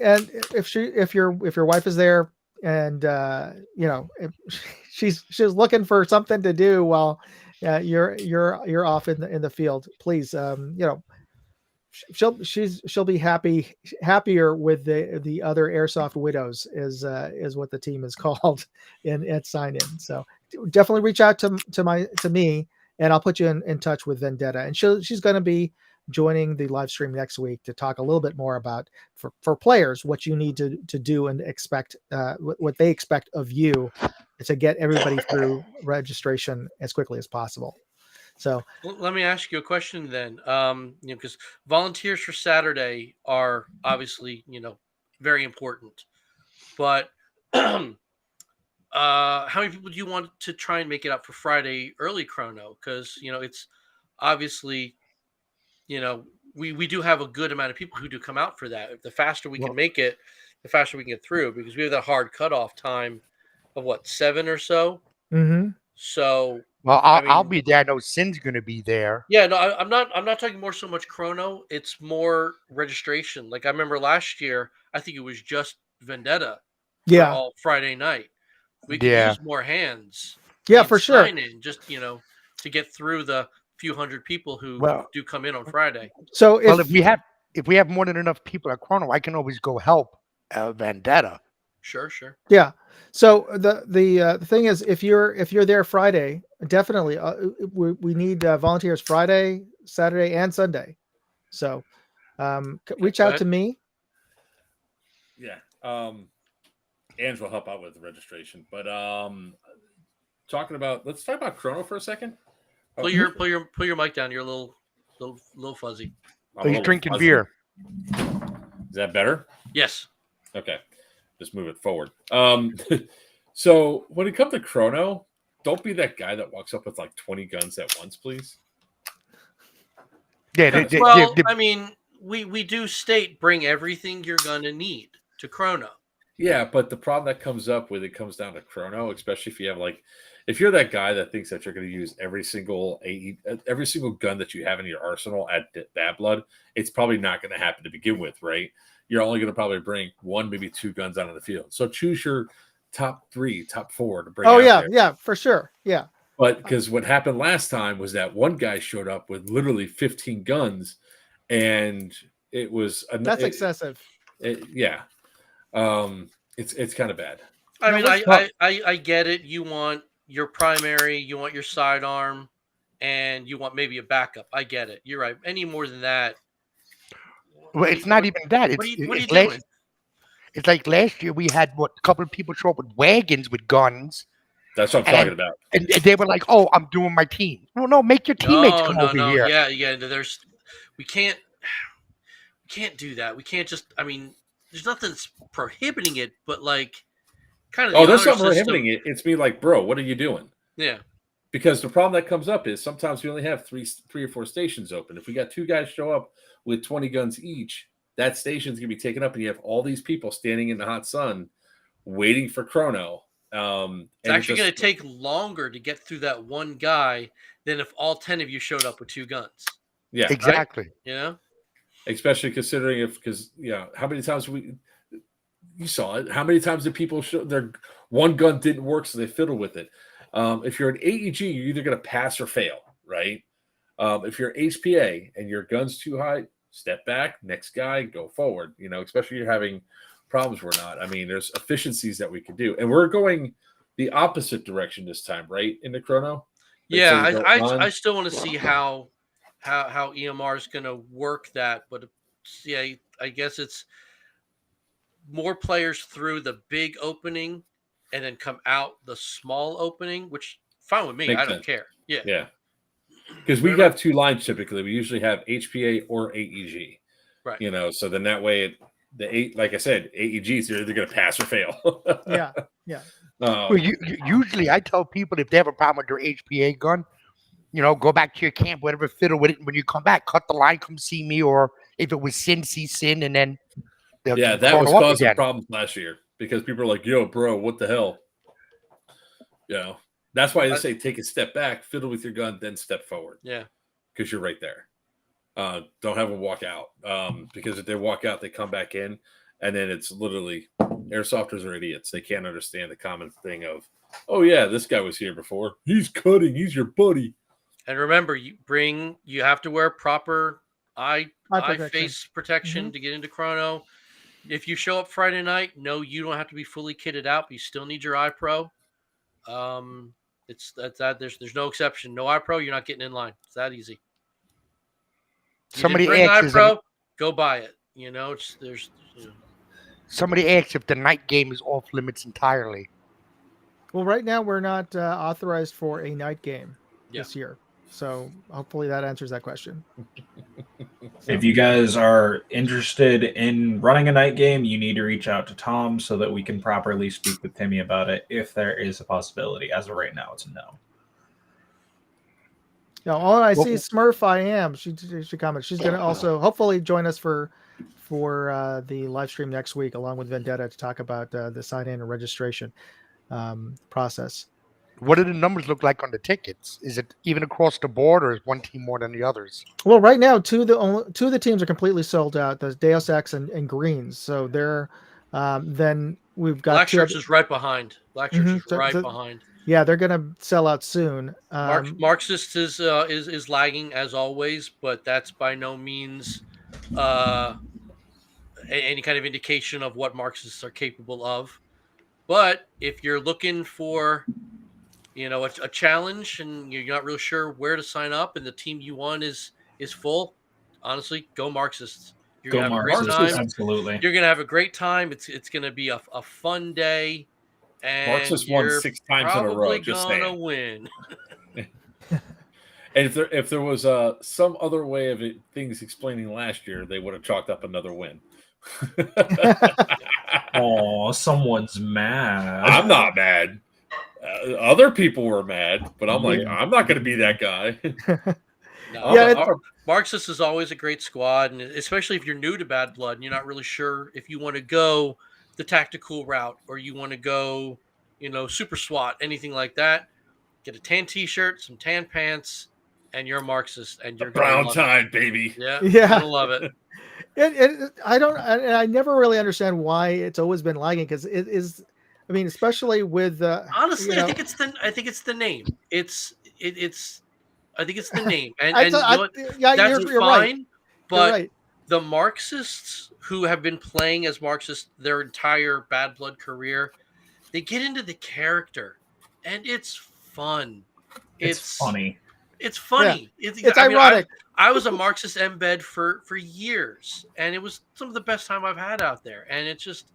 and if your wife is there and if she's looking for something to do while you're off in the field, please she'll be happier with the other airsoft widows is what the team is called at sign in. So definitely reach out to me and I'll put you in touch with Vendetta, and she's going to be joining the live stream next week to talk a little bit more about for players what you need to do and expect what they expect of you to get everybody through registration as quickly as possible. So let me ask you a question then, because volunteers for Saturday are obviously very important, but how many people do you want to try and make it up for Friday early chrono? Because it's obviously we do have a good amount of people who do come out for that. The faster we can make it, the faster we can get through, because we have that hard cutoff time of 7 or so. Mm-hmm. So well, I'll be there. I know Sin's going to be there. Yeah, no, I'm not talking more so much chrono. It's more registration. Like I remember last year, I think it was just Vendetta. For all Friday night. We could use more hands. Yeah, for sure. In, just to get through the few hundred people who do come in on Friday. So if we have more than enough people at chrono, I can always go help Vendetta. Sure. Yeah. So the thing is, if you're there Friday, definitely we need volunteers Friday, Saturday, and Sunday. So reach out to me. Yeah. Ange will help out with the registration, but let's talk about chrono for a second. Pull your mic down. You're a little fuzzy. He's drinking beer. Is that better? Yes. Okay. Just move it forward. So when it comes to chrono, don't be that guy that walks up with 20 guns at once, please. Yeah. I mean, we do state bring everything you're gonna need to chrono. Yeah, but the problem that comes up when it comes down to chrono, especially if you have if you're that guy that thinks that you're going to use every single gun that you have in your arsenal at Bad Blood, it's probably not going to happen to begin with, right? You're only going to probably bring 1, maybe 2 guns out on the field. So choose your top 3, top 4 to bring. Oh yeah, for sure, yeah. But because what happened last time was that one guy showed up with literally 15 guns, and it was that's excessive. Yeah. It's kind of bad. I mean, I get it. You want your primary, you want your sidearm, and you want maybe a backup. I get it. You're right. Any more than that. Well, it's not even that. What are you doing? It's like last year we had a couple of people show up with wagons with guns. That's what I'm talking about. And they were like, "Oh, I'm doing my team." No, make your teammates come over here. Yeah. We can't do that. We can't just. I mean, there's nothing prohibiting it, but kind of. There's something prohibiting it. It's me bro, what are you doing? Yeah. Because the problem that comes up is sometimes we only have three or four stations open. If we got 2 guys show up with 20 guns each, that station's gonna be taken up, and you have all these people standing in the hot sun waiting for chrono. It's actually going to take longer to get through that one guy than if all 10 of you showed up with 2 guns. Yeah, Exactly. Right? You know, especially considering because how many times you saw it? How many times did people show their one gun didn't work, so they fiddle with it? If you're an AEG, you're either going to pass or fail, right? If you're HPA and your gun's too high, step back, next guy, go forward. Especially if you're having problems we're not. I mean, there's efficiencies that we can do, and we're going the opposite direction this time, right? In the chrono. Yeah, I still want to see how EMR is going to work that, but yeah, I guess it's more players through the big opening and then come out the small opening, which fine with me. Makes I don't sense. care. Yeah. Yeah. Because we have 2 lines typically. We usually have HPA or AEG. Right. So then that way like I said, AEGs they're going to pass or fail. Yeah. Well, usually I tell people if they have a problem with their HPA gun, go back to your camp, whatever, fiddle with it. When you come back, cut the line, come see me, or if it was sin, see sin, and then that was causing problems last year because people are like, "Yo, bro, what the hell?" That's why they say take a step back, fiddle with your gun, then step forward. Yeah, because you're right there. Don't have them walk out because if they walk out, they come back in, and then it's literally airsofters are idiots. They can't understand the common thing of, "Oh yeah, this guy was here before. He's cutting. He's your buddy." and remember, you have to wear proper eye face protection to get into chrono. If you show up Friday night, no, you don't have to be fully kitted out, but you still need your eye pro. It's that there's no exception. No eye pro, you're not getting in line. It's that easy. Somebody bring asks, eye pro, go buy it. Somebody asks if the night game is off limits entirely. Well, right now we're not authorized for a night game this year, so hopefully that answers that question. If you guys are interested in running a night game, you need to reach out to Tom so that we can properly speak with Timmy about it if there is a possibility. As of right now, it's a no. No, all I see is Smurf. I am. She commented. She's going to also hopefully join us for the live stream next week, along with Vendetta, to talk about the sign-in and registration process. What do the numbers look like on the tickets? Is it even across the board, or is one team more than the others? Well, right now, two of the teams are completely sold out. There's Deus Ex and Greens. So they're then we've got Black Shirts is right behind. Black Shirts is right behind. Yeah, they're going to sell out soon. Marxist is lagging as always, but that's by no means any kind of indication of what Marxists are capable of. But if you're looking for a challenge and you're not real sure where to sign up and the team you want is full, honestly, go Marxists. You're gonna have a great time. Absolutely. You're gonna have a great time. It's gonna be a fun day. And Marxists won 6 times in a row. Just gonna win. And if there was some other way of things explaining last year, they would have chalked up another win. Oh, someone's mad. I'm not mad. Other people were mad, but I'm like, I'm not going to be that guy. Marxist is always a great squad, and especially if you're new to Bad Blood and you're not really sure if you want to go the tactical route or you want to go, super SWAT, anything like that. Get a tan T-shirt, some tan pants, and you're a Marxist, and you're brown tide, baby. Yeah, you're gonna love it. I never really understand why it's always been lagging, because it is. I mean, especially with honestly, I think it's the name. I think it's the name, and that's you're fine. Right. But right. The Marxists who have been playing as Marxists their entire Bad Blood career, they get into the character, and it's fun. It's funny. It's funny. Yeah. It's ironic. I was a Marxist embed for years, and it was some of the best time I've had out there. And it's just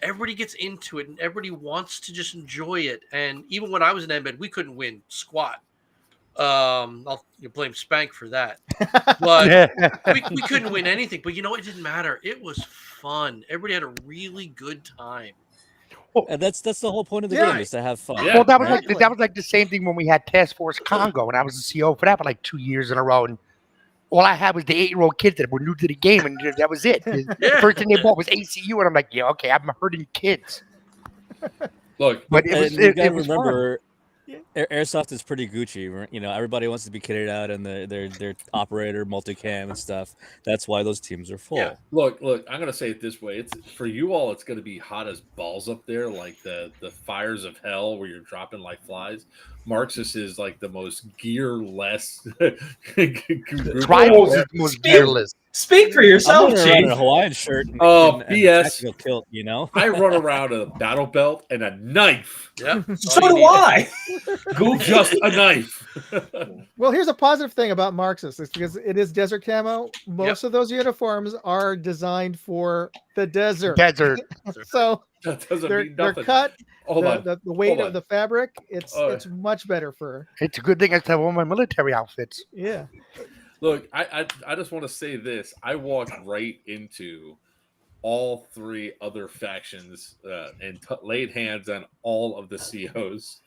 everybody gets into it, and everybody wants to just enjoy it. And even when I was an embed, we couldn't win squat. I'll blame Spank for that, but we couldn't win anything. But it didn't matter. It was fun. Everybody had a really good time. And that's the whole point of the Yeah. game, is to have fun. Yeah. Well, that was Exactly. like the same thing when we had Task Force Congo, and I was the CO for that for like 2 years in a row. And all I had was the 8-year-old kids that were new to the game, and that was it. The Yeah. first thing they bought was ACU, and I'm like, yeah, okay, I'm hurting kids. Look, But it was And you it gotta was fun. remember, Yeah. Airsoft is pretty Gucci. You know, everybody wants to be kitted out in their operator, multicam, and stuff. That's why those teams are full. yeah. Look. I'm gonna say it this way: it's for you all. It's gonna be hot as balls up there, like the fires of hell where you're dropping like flies. Marxist is like the most gearless. Tribals is the most gearless. Speak for I'm yourself, running around in a Chief. Hawaiian shirt and, Oh, and a BS. tactical kilt, you know? I run around with a battle belt and a knife. Yeah. So do I. Goofy. Just a knife. Well, here's a positive thing about Marxist. It's because it is desert camo. Most of those uniforms are designed for the desert. Desert. So That doesn't they're mean nothing. cut. Hold on. The weight Hold of on. the fabric, it's Oh. much better for It's a good thing I still have all my military outfits. yeah. Look, I just want to say this. I walked right into all three other factions and laid hands on all of the COs.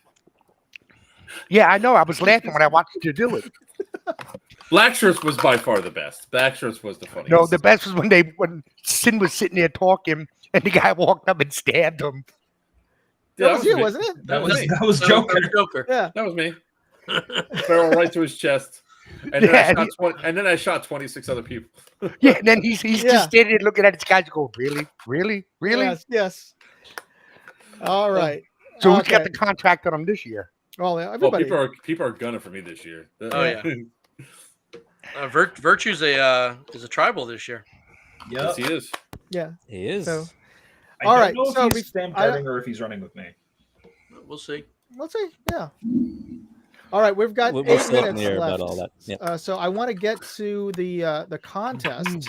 Yeah, I know. I was laughing when I watched you do it. Black Shirts was by far the best. Black Shirts was the funniest. No, the best was when Sin was sitting there talking, and the guy walked up and stabbed him. Yeah, That was you, me. wasn't it? That was me. Joker. Joker. Yeah. That was me. Barrel right to his chest. And then, Yeah, I shot 26 other people. Yeah, and then he's Yeah. just standing there looking at his guys and go, really? Really? Really? Yes. All right. So who's got Okay. the contract on him this year? Well, Well, everybody. people are gunning for me this year. Oh, yeah. Virtue's is a tribal this year. Yes, he is. Yeah. He is. So I All don't right, know if so he's we- stamp I- guarding or if he's running with me. We'll see. let's see. Yeah. All right, we've got We're 8 still up in minutes the air left. about all that. Yeah. So I want to get to the contest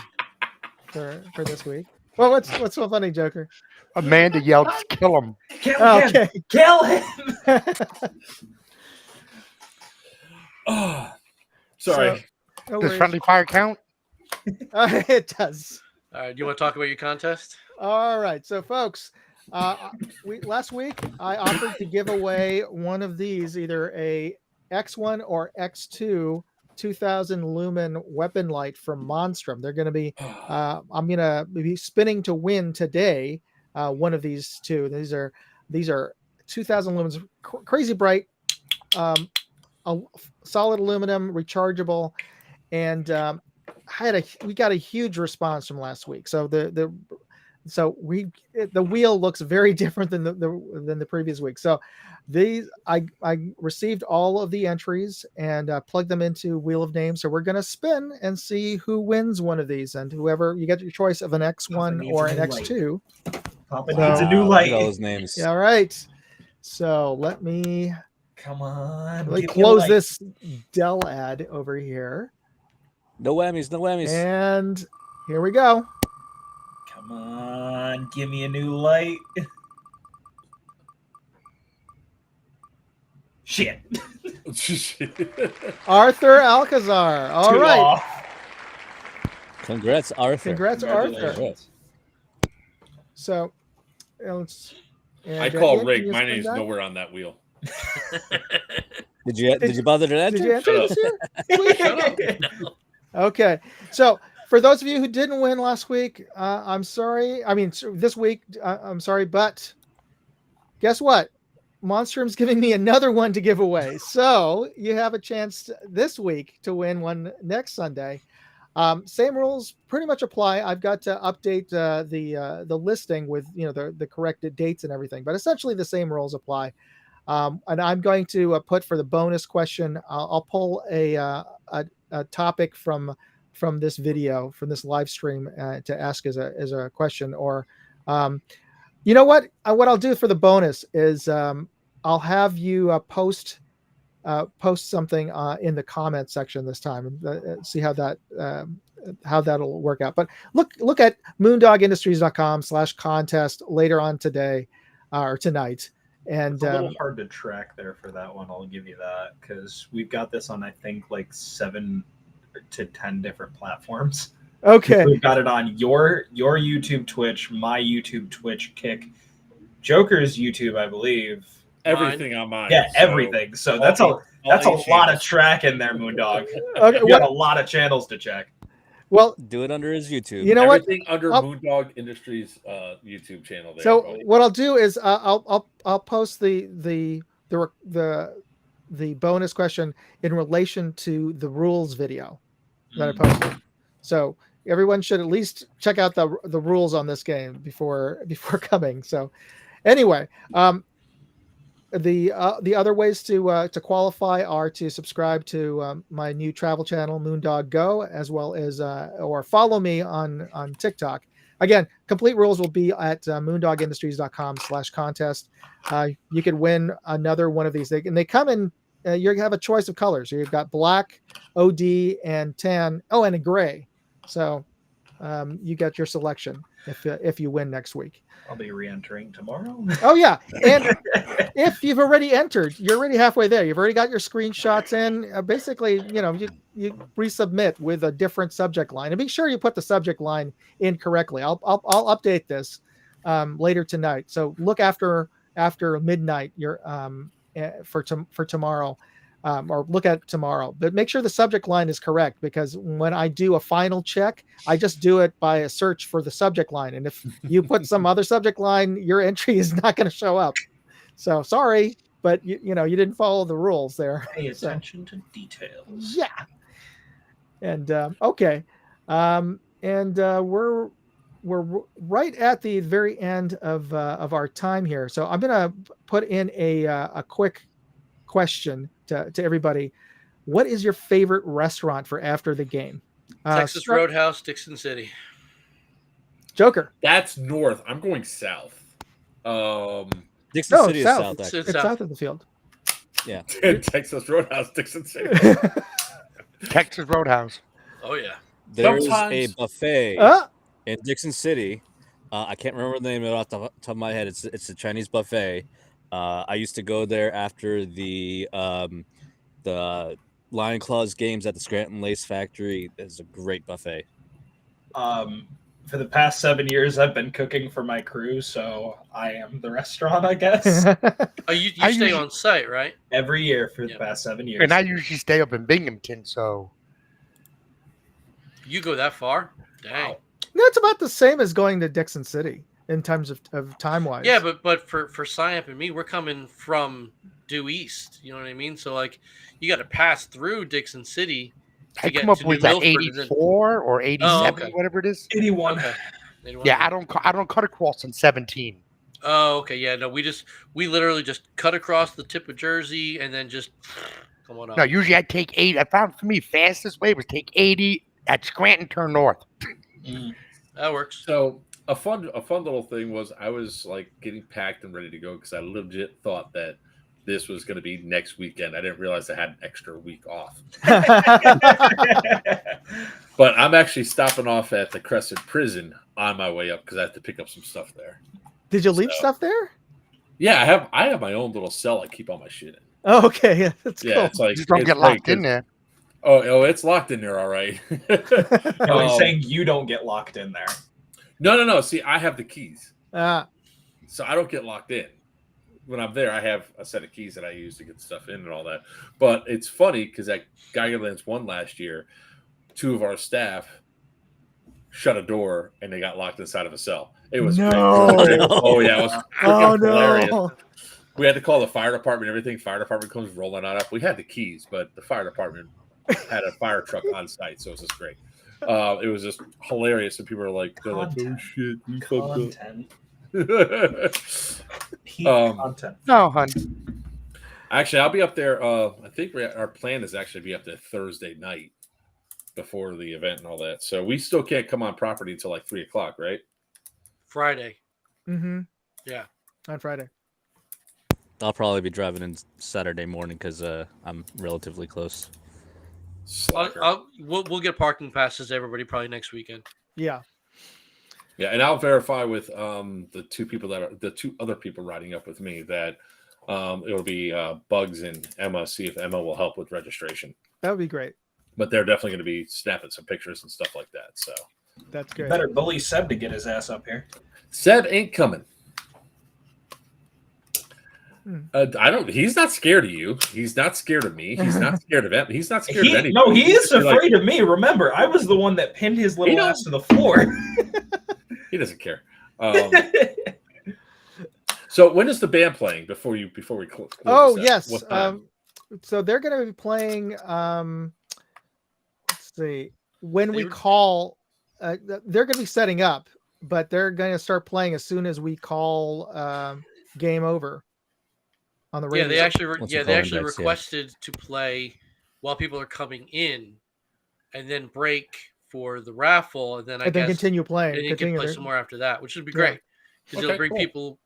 for this week. Well, what's so funny, Joker? Amanda yelled, kill him. Kill Oh, him! okay. Kill him! Oh, sorry. No Does worries. friendly fire count? It does. All right. Do you want to talk about your contest? All right, so folks, last week I offered to give away one of these, either a X1 or X2 2000 lumen weapon light from Monstrum. They're going to be, I'm going to be spinning to win today. One of these two. These are 2000 lumens, crazy bright, solid aluminum, rechargeable, and we got a huge response from last week. So the wheel looks very different than the previous week. So these I received all of the entries and plugged them into Wheel of Names. So we're going to spin and see who wins one of these, and whoever you get your choice of an X1 or an X2. Papa So- needs a new Look light. at all those names. Yeah, all right. So let me Come on. let me give me a close light. this Dell ad over here, No whammies, no whammies. and here we go. Come on. Give me a new light. Shit. Arthur Alcazar. All Too right. off. Congrats, Arthur. Congrats, Arthur. Congratulations. So let's. I and, call Ian, Rick. can you My spin name's that? nowhere on that wheel. Did you bother to enter? Did you enter Shut this year? Okay. So for those of you who didn't win last week, I'm sorry. I mean, this week, I'm sorry, but guess what? Monstrum's giving me another one to give away. So you have a chance this week to win one next Sunday. Same rules pretty much apply. I've got to update the listing with the corrected dates and everything, but essentially the same rules apply. And I'm going to put for the bonus question. I'll pull a topic from this video, from this live stream, to ask as a question. Or, you know what? What I'll do for the bonus is I'll have you post something in the comment section this time, and see how that'll work out. But look at moondogindustries.com/contest later on today or tonight. And It's a little hard to track there for that one. I'll give you that, because we've got this on, I think, like 7 to 10 different platforms. okay, We've got it on your YouTube, Twitch, my YouTube, Twitch, Kick, Joker's YouTube, I believe. Everything on mine. Yeah, so everything. So that's all a lot channels. of track in there, Moondog. Okay, You got a lot of channels to check. Well, Do it under his YouTube. you know what? Everything under Moondog Industries YouTube channel. There, So buddy. what I'll do is I'll post the bonus question in relation to the rules video that I posted. So everyone should at least check out the rules on this game before coming. So anyway, the other ways to qualify are to subscribe to my new travel channel Moondog Go, as well as or follow me on TikTok. Again, complete rules will be at moondogindustries.com/contest. You could win another one of these. They come in. You have a choice of colors. You've got black, OD, and tan. Oh, and a gray. So you get your selection if you win next week. I'll be re-entering tomorrow. Oh yeah, and if you've already entered, you're already halfway there. You've already got your screenshots in. Basically, you resubmit with a different subject line, and be sure you put the subject line in correctly. I'll update this later tonight. So look after midnight. For tomorrow. Or look at tomorrow, but make sure the subject line is correct, because when I do a final check, I just do it by a search for the subject line. And if you put some other subject line, your entry is not going to show up. So sorry, but you didn't follow the rules there. Pay attention to details. Yeah. And okay. And we're right at the very end of our time here. So I'm going to put in a quick question to everybody. What is your favorite restaurant for after the game? Texas Roadhouse, Dixon City. Joker. That's north. I'm going south. Dixon City south. is south. It's south of the field. Yeah. Texas Roadhouse, Dixon City. Texas Roadhouse. Oh yeah. There's Sometimes- a buffet in Dixon City. I can't remember the name of it off the top of my head. It's a Chinese buffet. I used to go there after the Lion Claws games at the Scranton Lace Factory. It's a great buffet. For the past 7 years, I've been cooking for my crew, so I am the restaurant, I guess. Oh, you stay on site, right? Every year for the past 7 years. And I usually stay up in Binghamton, so You go that far? Dang. That's about the same as going to Dixon City in terms of time wise. Yeah, but for Cyamp and me, we're coming from due east. You know what I mean? So like, you got to pass through Dixon City. I come up with that 84 or 87, whatever it is. 81. Okay. 81. Yeah, I don't cut across on 17. Oh, okay. Yeah, no, we literally just cut across the tip of Jersey and then just come on up. No, usually I take 8. I found for me fastest way was take 80 at Scranton, turn north. That works. So a fun little thing was I was like getting packed and ready to go because I legit thought that this was going to be next weekend. I didn't realize I had an extra week off. But I'm actually stopping off at the Crescent Prison on my way up because I have to pick up some stuff there. Did you leave stuff there? Yeah, I have my own little cell I keep all my shit in. Oh, okay. Yeah, that's cool. It's like Just don't get locked in there. Oh, it's locked in there, all right. No, he's saying you don't get locked in there. No. See, I have the keys, Ah, so I don't get locked in. When I'm there, I have a set of keys that I use to get stuff in and all that. But it's funny because at Geigerlands 1 last year, 2 of our staff shut a door and they got locked inside of a cell. It was No. great. Oh yeah, it was freaking hilarious. no. We had to call the fire department. Everything. Fire department comes rolling on up. We had the keys, but the fire department had a fire truck on site, so it was just great. It was just hilarious, and people were like, "They're like, oh shit, we fucked Content. up." Peak content. No, hun. Actually, I'll be up there. I think our plan is actually to be up there Thursday night before the event and all that. So we still can't come on property until like 3:00, right? Friday. Mm-hmm. Yeah. On Friday. I'll probably be driving in Saturday morning because I'm relatively close. We'll get parking passes to everybody probably next weekend. Yeah. Yeah, and I'll verify with the 2 other people riding up with me that it'll be Bugs and Emma. See if Emma will help with registration. That would be great. But they're definitely going to be snapping some pictures and stuff like that. So That's great. Better bully Seb to get his ass up here. Seb ain't coming. I don't. He's not scared of you. He's not scared of me. He's not scared of him. He's not scared of anything. No, he is You're like, afraid of me. Remember, I was the one that pinned his little don't- ass to the floor. he doesn't care. So when is the band playing before we close? Oh this out? yes. What time? So they're going to be playing. Let's see. When we They- call, they're going to be setting up, but they're going to start playing as soon as we call game over on the radio. Yeah, they actually Once you they call actually index, yeah. requested to play while people are coming in, and then break for the raffle, and then I and then guess continue playing. and you can Continue play their- some more after that, which would be Yeah. great because Okay, you'll bring cool. people.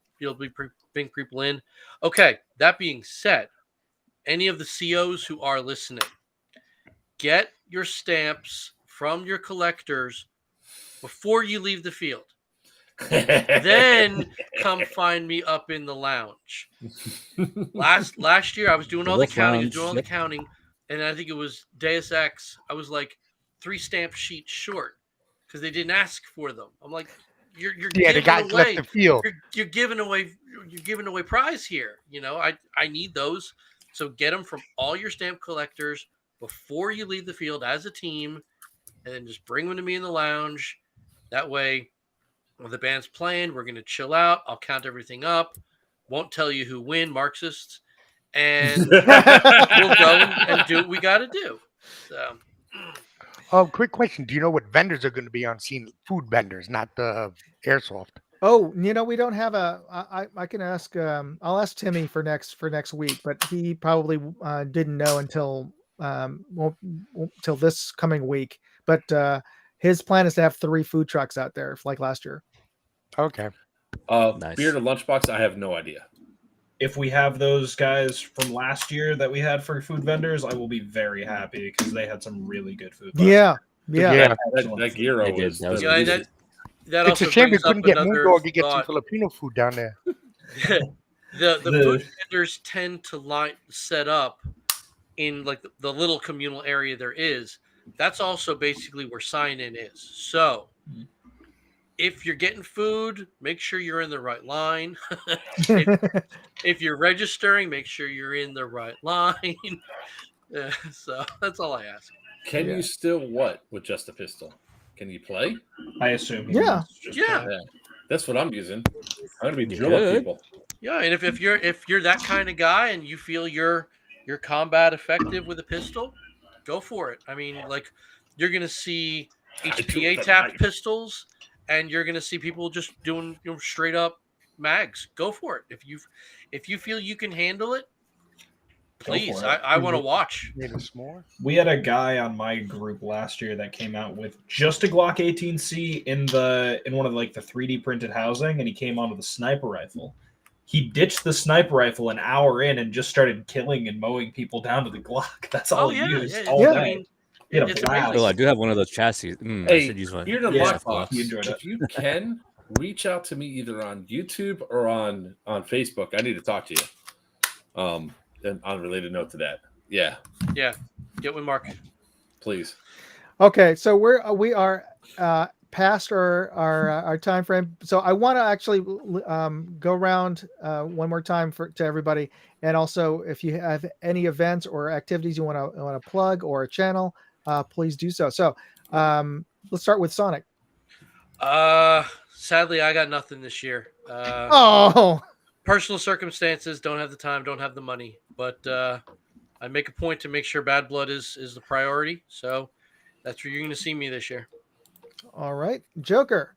Bring people in. Okay, that being said, any of the COs who are listening, get your stamps from your collectors before you leave the field. Then come find me up in the lounge. Last year I was doing all the Wolf counting, Lounge, and I think it was Deus Ex. I was like 3 stamp sheets short because they didn't ask for them. I'm like, you're Yeah, the giving guys away, left the field. you're giving away prize here. You know, I need those. So get them from all your stamp collectors before you leave the field as a team, and then just bring them to me in the lounge. That way, when the band's playing, we're going to chill out. I'll count everything up. Won't tell you who win, Marxists. And we'll go and do what we got to do. So, Quick question. Do you know what vendors are going to be on scene? Food vendors, not the Airsoft. Oh, we don't have I can ask. I'll ask Timmy for next week, but he probably didn't know until till this coming week. But his plan is to have 3 food trucks out there, like last year. Okay. Nice. Beer to lunchbox. I have no idea. If we have those guys from last year that we had for food vendors, I will be very happy because they had some really good food. last Yeah, year. yeah. That gyro They did. was. That was yeah, amazing. that It's a also shame we brings up couldn't get another Moondog to get some thought. Filipino food down there. The food vendors tend to set up in like the little communal area there is. That's also basically where sign-in is. So if you're getting food, make sure you're in the right line. If you're registering, make sure you're in the right line. So that's all I ask. Can Yeah. you still what with just a pistol? Can you play? I assume. he Yeah. means just Yeah. Yeah, that's what I'm using. I'm gonna be You drilling could. people. Yeah, and if you're that kind of guy and you feel you're combat effective with a pistol, go for it. I mean, like you're gonna see HPA tapped pistols, and you're gonna see people just doing straight up mags. Go for it. If you feel you can handle it, Go please. for it. I want to watch. Need a s'more? We had a guy on my group last year that came out with just a Glock 18C in one of the 3D printed housing, and he came on with a sniper rifle. He ditched the sniper rifle an hour in and just started killing and mowing people down to the Glock. That's all he used all yeah. day. I mean, He had a it's blast. amazing. Oh, I do have one of those chassis. I Hey, should use one. You're the Yeah, lunchbox. he enjoyed it. If you can reach out to me either on YouTube or on Facebook, I need to talk to you. And on a related note to that, yeah, Get with Mark. please. Okay, so we are past our time frame. So I want to actually go around one more time to everybody, and also if you have any events or activities you want to plug or a channel, please do so. So let's start with Sonic. Sadly, I got nothing this year. Oh, Personal circumstances, don't have the time, don't have the money, but I make a point to make sure Bad Blood is the priority. So that's where you're going to see me this year. all right, Joker.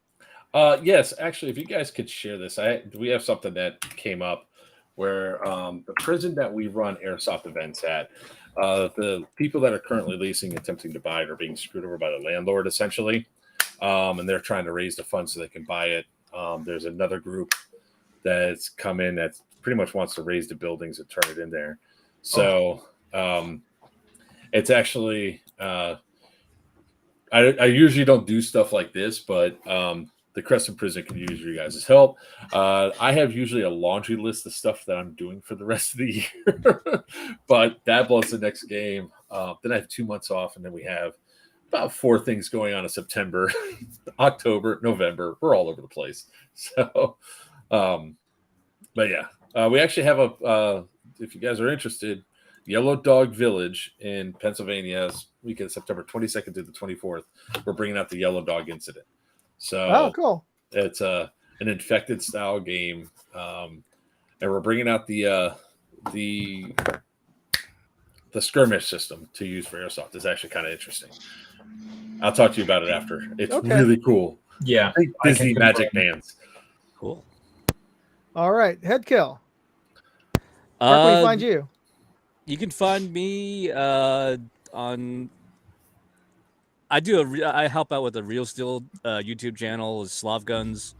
Yes, actually, if you guys could share this, we have something that came up where the prison that we run Airsoft events at, the people that are currently leasing, attempting to buy it, are being screwed over by the landlord, essentially, and they're trying to raise the funds so they can buy it. There's another group that's come in that pretty much wants to raise the buildings and turn it in there. So it's actually I usually don't do stuff like this, but the Crescent Prison can use your guys' help. I have usually a laundry list of stuff that I'm doing for the rest of the year, but that blows the next game. Then I have 2 months off, and then we have about 4 things going on in September, October, November. We're all over the place. So, but yeah, We actually have if you guys are interested, Yellow Dog Village in Pennsylvania, weekend September 22nd to the 24th. We're bringing out the Yellow Dog Incident. So cool. it's an infected style game, and we're bringing out the skirmish system to use for Airsoft. It's actually kind of interesting. I'll talk to you about it after. It's really cool. Yeah, Big Disney magic fans. Cool. All right, Headkill. Where can we find you? You can find me on. I help out with the Real Steel YouTube channel, Slav Guns.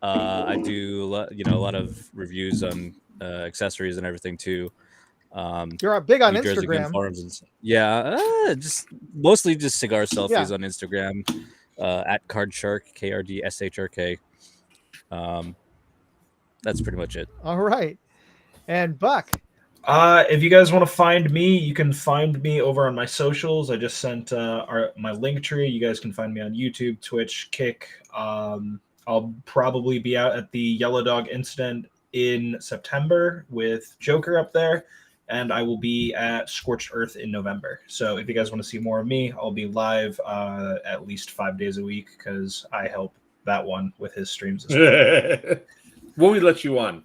I do a lot of reviews on accessories and everything too. You're big on New Jersey Gun Instagram. Farms just mostly just cigar selfies on Instagram. At Cardshark, KRDSHRK. That's pretty much it. All right, and Buck. If you guys want to find me, you can find me over on my socials. I just sent my link tree. You guys can find me on YouTube, Twitch, Kick. I'll probably be out at the Yellow Dog Incident in September with Joker up there, and I will be at Scorched Earth in November. So if you guys want to see more of me, I'll be live at least 5 days a week because I help that one with his streams as well. Will we let you on?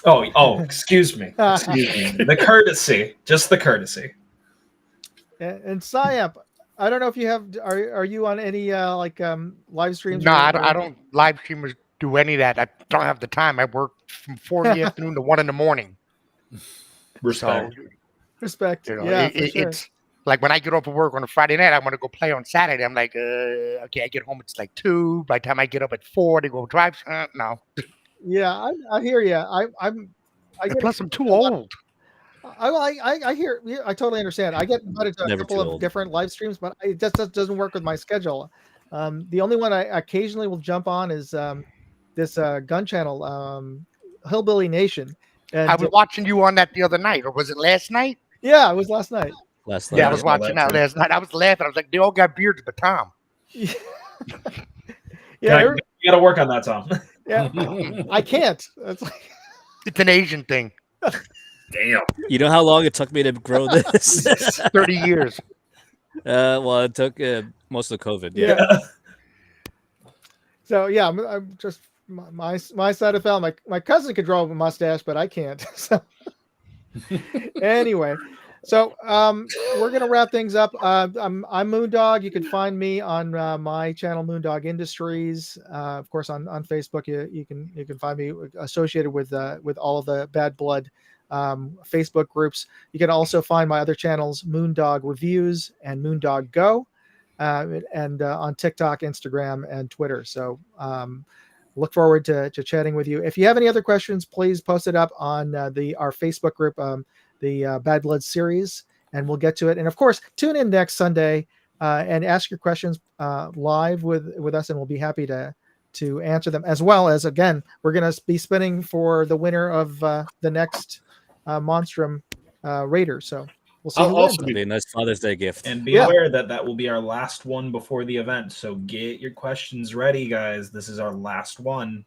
Oh, excuse me. The courtesy, just the courtesy. And Syamp, I don't know if you have. Are you on any live streams? No, I don't live stream or do any of that. I don't have the time. I work from 4 in the afternoon to 1 in the morning. Respect. So, Respect. you know, Yeah, for sure. it's like when I get off of work on a Friday night, I want to go play on Saturday. I'm like, okay, I get home, it's like 2. By the time I get up at 4 to go drive, no. Yeah, I hear you. Plus, I'm too old. I hear. Yeah, I totally understand. I get invited to a Never couple too of old. different live streams, but it just doesn't work with my schedule. The only one I occasionally will jump on is this gun channel, Hillbilly Nation. And, I was watching you on that the other night, or was it last night? yeah, it was last night. Last night. Yeah, I was watching that last night. I was laughing. I was like, they all got beards but Tom. Yeah, You got to work on that, Tom. yeah. I can't. It's like, It's an Asian thing. Damn. You know how long it took me to grow this? 30 years. Well, it took most of COVID. yeah. So yeah, I'm just my side of the family. My cousin could draw a mustache, but I can't. So anyway, so we're gonna wrap things up. I'm Moondog. You can find me on my channel, Moondog Industries. Of course, on Facebook, you can find me associated with all of the Bad Blood Facebook groups. You can also find my other channels, Moondog Reviews and Moondog Go, and on TikTok, Instagram, and Twitter. So look forward to chatting with you. If you have any other questions, please post it up on our Facebook group, the Bad Blood series, and we'll get to it. And of course, tune in next Sunday and ask your questions live with us, and we'll be happy to answer them, as well as, again, we're going to be spinning for the winner of the next Monstrum Raider. So we'll see. I'll also That'll be a nice Father's Day gift. And be aware that will be our last one before the event. So get your questions ready, guys. This is our last one.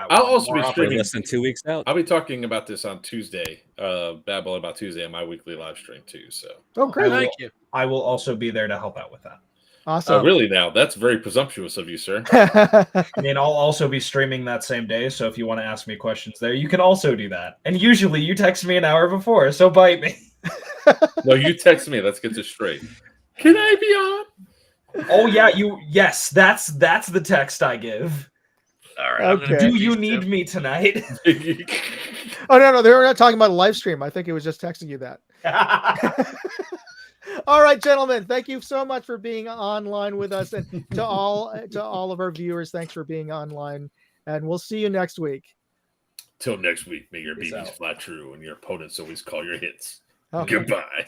I'll also be We're streaming. less than 2 weeks out. I'll be talking about this on Tuesday. Babble about Tuesday on my weekly live stream too. So. Oh, great! Thank you. I will also be there to help out with that. Awesome. Oh, really? Now that's very presumptuous of you, sir. I mean, I'll also be streaming that same day. So if you want to ask me questions there, you can also do that. And usually you text me an hour before, so bite me. No, you text me. Let's get this straight. Can I be on? Oh yeah, yes, that's the text I give. All right. I'm gonna Okay. Do do you these need two. me tonight? Oh no, they were not talking about a live stream. I think it was just texting you that. All right, gentlemen, thank you so much for being online with us, and to all of our viewers, thanks for being online, and we'll see you next week. Till next week, may your Peace BBs out. fly true and your opponents always call your hits. Okay. Goodbye.